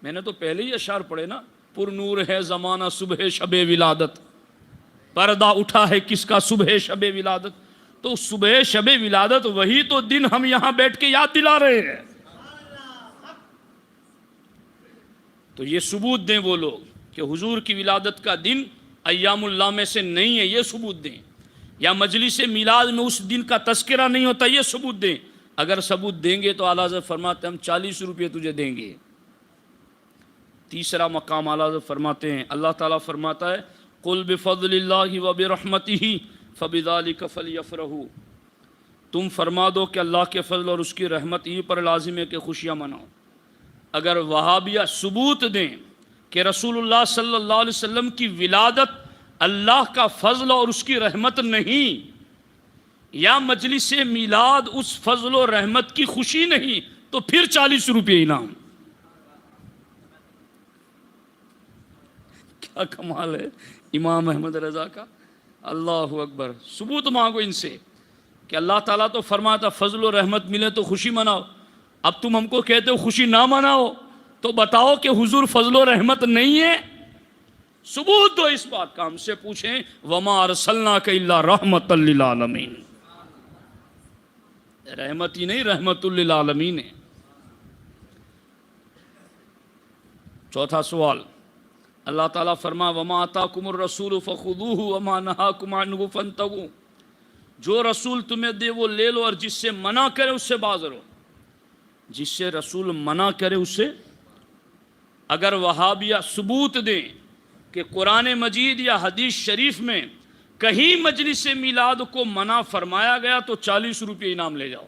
میں نے تو پہلے ہی اشعار پڑھے نا، پر نور ہے زمانہ صبح شب ولادت، پردہ اٹھا ہے کس کا صبح شب ولادت۔ تو صبح شب ولادت وہی تو دن ہم یہاں بیٹھ کے یاد دلا رہے ہیں۔ تو یہ ثبوت دیں وہ لوگ کہ حضور کی ولادت کا دن ایام اللہ میں سے نہیں ہے، یہ ثبوت دیں، یا مجلس میلاد میں اس دن کا تذکرہ نہیں ہوتا، یہ ثبوت دیں۔ اگر ثبوت دیں گے تو اعلیٰ حضرت فرماتے ہیں ہم 40 روپے تجھے دیں گے۔ تیسرا مقام اعلیٰ حضرت فرماتے ہیں، اللہ تعالیٰ فرماتا ہے قُلْ بِفَضْلِ اللَّهِ وَبِرَحْمَتِهِ فَبِذَلِكَ فَلْيَفْرَحُوا، تم فرما دو کہ اللہ کے فضل اور اس کی رحمت ہی پر لازم ہے کہ خوشیاں مناؤ۔ اگر وہابیہ ثبوت دیں کہ رسول اللہ صلی اللہ علیہ وسلم کی ولادت اللہ کا فضل اور اس کی رحمت نہیں، یا مجلس میلاد اس فضل و رحمت کی خوشی نہیں، تو پھر 40 روپے انعام۔ کیا کمال ہے امام احمد رضا کا، اللہ اکبر۔ ثبوت مانگو ان سے کہ اللہ تعالیٰ تو فرماتا فضل و رحمت ملے تو خوشی مناؤ، اب تم ہم کو کہتے ہو خوشی نہ مناؤ، تو بتاؤ کہ حضور فضل و رحمت نہیں ہے؟ ثبوت دو اس بات کا۔ ہم سے پوچھیں وما ارسلناک الا رحمۃ للعالمین، رحمت ہی نہیں رحمت للعالمین ہے۔ چوتھا سوال، اللہ تعالیٰ فرما وما آتاکم الرسول فخذوہ وما نہاکم عنہ فانتہوا، جو رسول تمہیں دے وہ لے لو، اور جس سے منع کرے اس سے باز رہو۔ جس سے رسول منع کرے اس سے، اگر وہابیہ ثبوت دیں کہ قرآن مجید یا حدیث شریف میں کہیں مجلس میلاد کو منع فرمایا گیا تو 40 روپے انعام لے جاؤ۔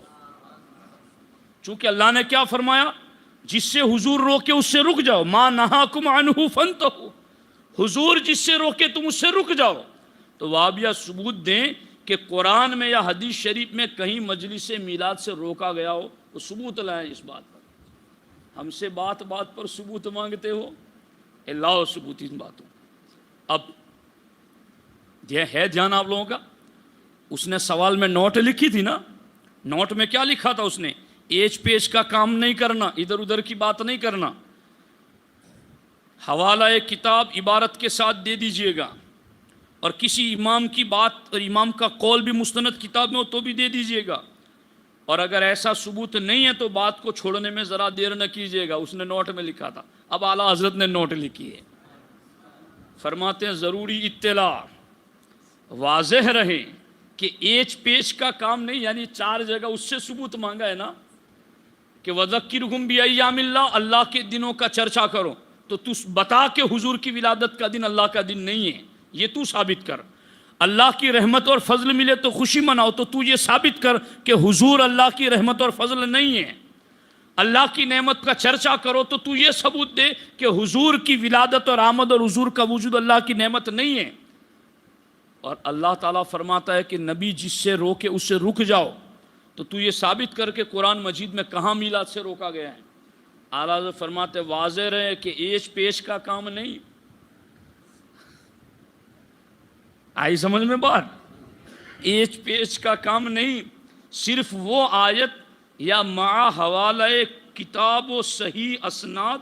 چونکہ اللہ نے کیا فرمایا، جس سے حضور روکے اس سے رک جاؤ، ما نہاکم عنہ فانتہوا، حضور جس سے روکے تم اس سے رک جاؤ۔ تو وہابیہ ثبوت دیں کہ قرآن میں یا حدیث شریف میں کہیں مجلس میلاد سے روکا گیا ہو، تو ثبوت لائیں اس بات پر۔ ہم سے بات بات پر ثبوت مانگتے ہو، لاؤ ثبوت ان باتوں۔ اب یہ ہے دھیان آپ لوگوں کا، اس نے سوال میں نوٹ لکھی تھی نا، نوٹ میں کیا لکھا تھا اس نے، ایج پیج کا کام نہیں کرنا، ادھر ادھر کی بات نہیں کرنا، حوالہ کتاب عبارت کے ساتھ دے دیجئے گا، اور کسی امام کی بات اور امام کا قول بھی مستند کتاب میں ہو تو بھی دے دیجئے گا، اور اگر ایسا ثبوت نہیں ہے تو بات کو چھوڑنے میں ذرا دیر نہ کیجئے گا۔ اس نے نوٹ میں لکھا تھا، اب اعلیٰ حضرت نے نوٹ لکھی ہے۔ فرماتے ہیں ضروری اطلاع واضح رہے کہ ایج پیش کا کام نہیں، یعنی 4 جگہ اس سے ثبوت مانگا ہے نا کہ وَذَكِّرْهُمْ بِأَيَّامِ اللَّهِ، اللہ کے دنوں کا چرچا کرو، تو تو بتا کہ حضور کی ولادت کا دن اللہ کا دن نہیں ہے، یہ تو ثابت کر۔ اللہ کی رحمت اور فضل ملے تو خوشی مناؤ، تو یہ ثابت کر کہ حضور اللہ کی رحمت اور فضل نہیں ہے۔ اللہ کی نعمت کا چرچا کرو تو یہ ثبوت دے کہ حضور کی ولادت اور آمد اور حضور کا وجود اللہ کی نعمت نہیں ہے۔ اور اللہ تعالیٰ فرماتا ہے کہ نبی جس سے روکے اس سے رک جاؤ، تو یہ ثابت کر کے قرآن مجید میں کہاں میلاد سے روکا گیا ہے۔ اعلیٰ حضرت فرماتے واضح رہے کہ ایج پیش کا کام نہیں۔ آئی سمجھ میں بات؟ ایج پیش کا کام نہیں، صرف وہ آیت یا مع حوالہ کتاب و صحیح اسناد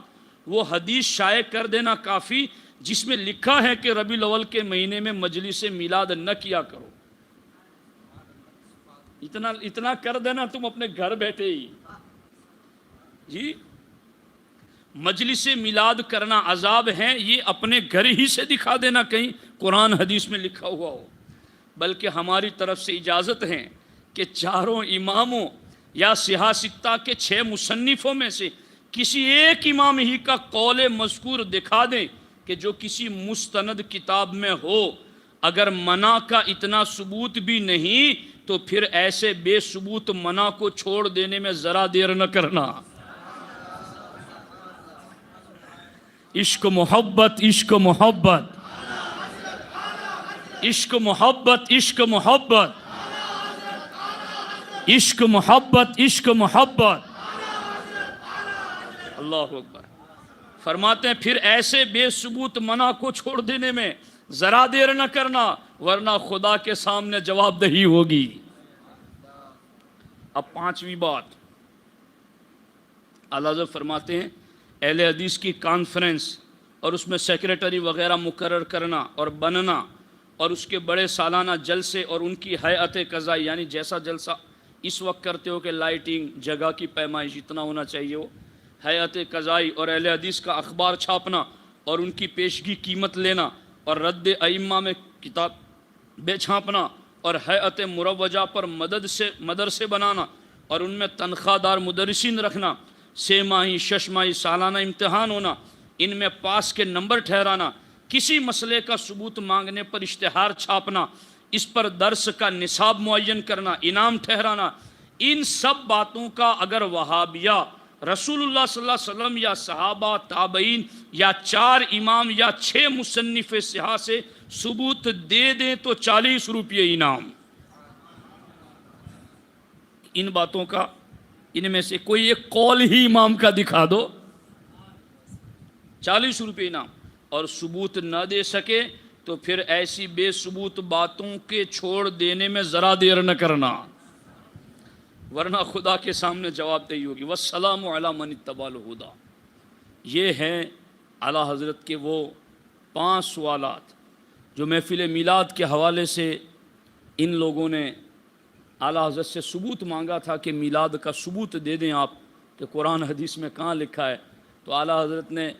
وہ حدیث شائع کر دینا کافی جس میں لکھا ہے کہ ربیع الاول کے مہینے میں مجلس میلاد نہ کیا کرو۔ اتنا کر دینا تم اپنے گھر بیٹھے ہی جی۔ مجلس میلاد کرنا عذاب ہے، یہ اپنے گھر ہی سے دکھا دینا کہیں قرآن حدیث میں لکھا ہوا ہو، بلکہ ہماری طرف سے اجازت ہے کہ 4 اماموں یا سیاستہ کے 6 مصنفوں میں سے کسی ایک امام ہی کا قول مذکور دکھا دیں کہ جو کسی مستند کتاب میں ہو۔ اگر منع کا اتنا ثبوت بھی نہیں تو پھر ایسے بے ثبوت منع کو چھوڑ دینے میں ذرا دیر نہ کرنا۔ عشق محبت عشق محبت عشق محبت عشق محبت عشق محبت عشق محبت۔ اللہ اکبر۔ فرماتے ہیں پھر ایسے بے ثبوت منع کو چھوڑ دینے میں ذرا دیر نہ کرنا، ورنہ خدا کے سامنے جواب دہی ہوگی۔ اب 5ویں بات، اعلیٰ حضرت فرماتے ہیں اہل حدیث کی کانفرنس اور اس میں سیکریٹری وغیرہ مقرر کرنا اور بننا، اور اس کے بڑے سالانہ جلسے اور ان کی ہیئت قضائی، یعنی جیسا جلسہ اس وقت کرتے ہو کہ لائٹنگ، جگہ کی پیمائش اتنا ہونا چاہیے ہو، ہیئت قضائی اور اہل حدیث کا اخبار چھاپنا اور ان کی پیشگی قیمت لینا اور رد ائمہ میں کتابیں چھاپنا اور ہیئت مروجہ پر مدرسے بنانا اور ان میں تنخواہ دار مدرسین رکھنا، 6 ماہی 6 ماہی سالانہ امتحان ہونا، ان میں پاس کے نمبر ٹھہرانا، کسی مسئلے کا ثبوت مانگنے پر اشتہار چھاپنا، اس پر درس کا نصاب معین کرنا، انعام ٹھہرانا، ان سب باتوں کا اگر وہابیہ رسول اللہ صلی اللہ علیہ وسلم یا صحابہ تابعین یا 4 امام یا 6 مصنف صحاح سے ثبوت دے دیں تو 40 روپے انعام۔ ان باتوں کا ان میں سے کوئی ایک قول ہی امام کا دکھا دو، 40 روپے انعام۔ اور ثبوت نہ دے سکے تو پھر ایسی بے ثبوت باتوں کے چھوڑ دینے میں ذرا دیر نہ کرنا، ورنہ خدا کے سامنے جواب دہی ہوگی۔ والسلام علی من اتبع الہدی۔ یہ ہیں اعلیٰ حضرت کے وہ 5 سوالات جو محفل میلاد کے حوالے سے ان لوگوں نے اعلیٰ حضرت سے ثبوت مانگا تھا کہ میلاد کا ثبوت دے دیں آپ کہ قرآن حدیث میں کہاں لکھا ہے۔ تو اعلیٰ حضرت نے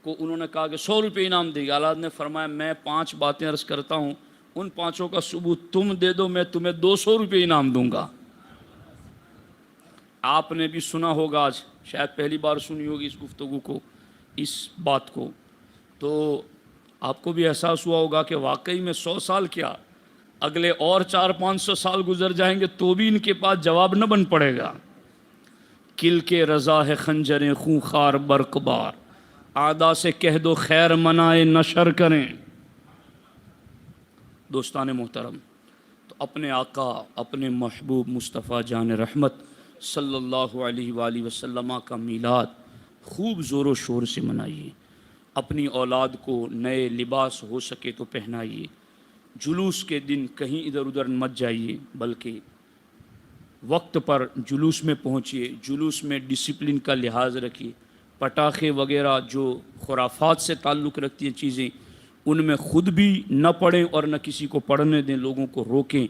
انہوں نے کہا کہ 100 روپے انعام دے گا۔ اعلیٰ حضرت نے فرمایا میں 5 باتیں عرض کرتا ہوں، ان 5 کا ثبوت تم دے دو، میں تمہیں 200 روپے انعام دوں گا۔ آپ نے بھی سنا ہوگا، آج شاید پہلی بار سنی ہوگی اس گفتگو کو، اس بات کو، تو آپ کو بھی احساس ہوا ہوگا کہ واقعی میں 100 سال کیا، اگلے اور 400-500 سال گزر جائیں گے تو بھی ان کے پاس جواب نہ بن پڑے گا۔ کل کے رضا ہے خنجریں خونخوار برقبار، اعداء سے کہہ دو خیر منائے نشر کریں۔ دوستان محترم، تو اپنے آقا اپنے محبوب مصطفیٰ جان رحمت صلی اللہ علیہ وآلہ وسلم کا میلاد خوب زور و شور سے منائیے، اپنی اولاد کو نئے لباس ہو سکے تو پہنائیے، جلوس کے دن کہیں ادھر ادھر مت جائیے بلکہ وقت پر جلوس میں پہنچیے، جلوس میں ڈسپلن کا لحاظ رکھیے، پٹاخے وغیرہ جو خرافات سے تعلق رکھتی ہیں چیزیں ان میں خود بھی نہ پڑھیں اور نہ کسی کو پڑھنے دیں، لوگوں کو روکیں۔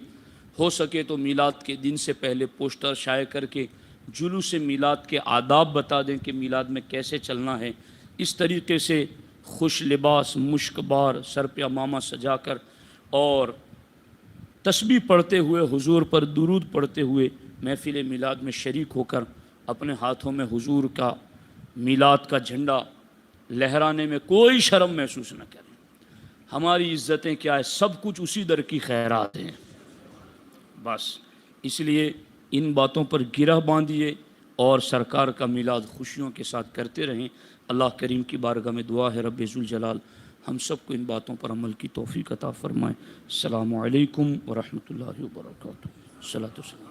ہو سکے تو میلاد کے دن سے پہلے پوسٹر شائع کر کے جلوس میلاد کے آداب بتا دیں کہ میلاد میں کیسے چلنا ہے۔ اس طریقے سے خوش لباس، مشک بار، سر پہ عمامہ سجا کر اور تسبیح پڑھتے ہوئے، حضور پر درود پڑھتے ہوئے محفل میلاد میں شریک ہو کر اپنے ہاتھوں میں حضور کا میلاد کا جھنڈا لہرانے میں کوئی شرم محسوس نہ کریں۔ ہماری عزتیں کیا ہے، سب کچھ اسی در کی خیرات ہیں۔ بس اس لیے ان باتوں پر گرہ باندھیے اور سرکار کا میلاد خوشیوں کے ساتھ کرتے رہیں۔ اللہ کریم کی بارگاہ میں دعا ہے رب ذوالجلال ہم سب کو ان باتوں پر عمل کی توفیق عطا فرمائے۔ السلام علیکم ورحمۃ اللہ وبرکاتہ۔ صلاۃ و سلام۔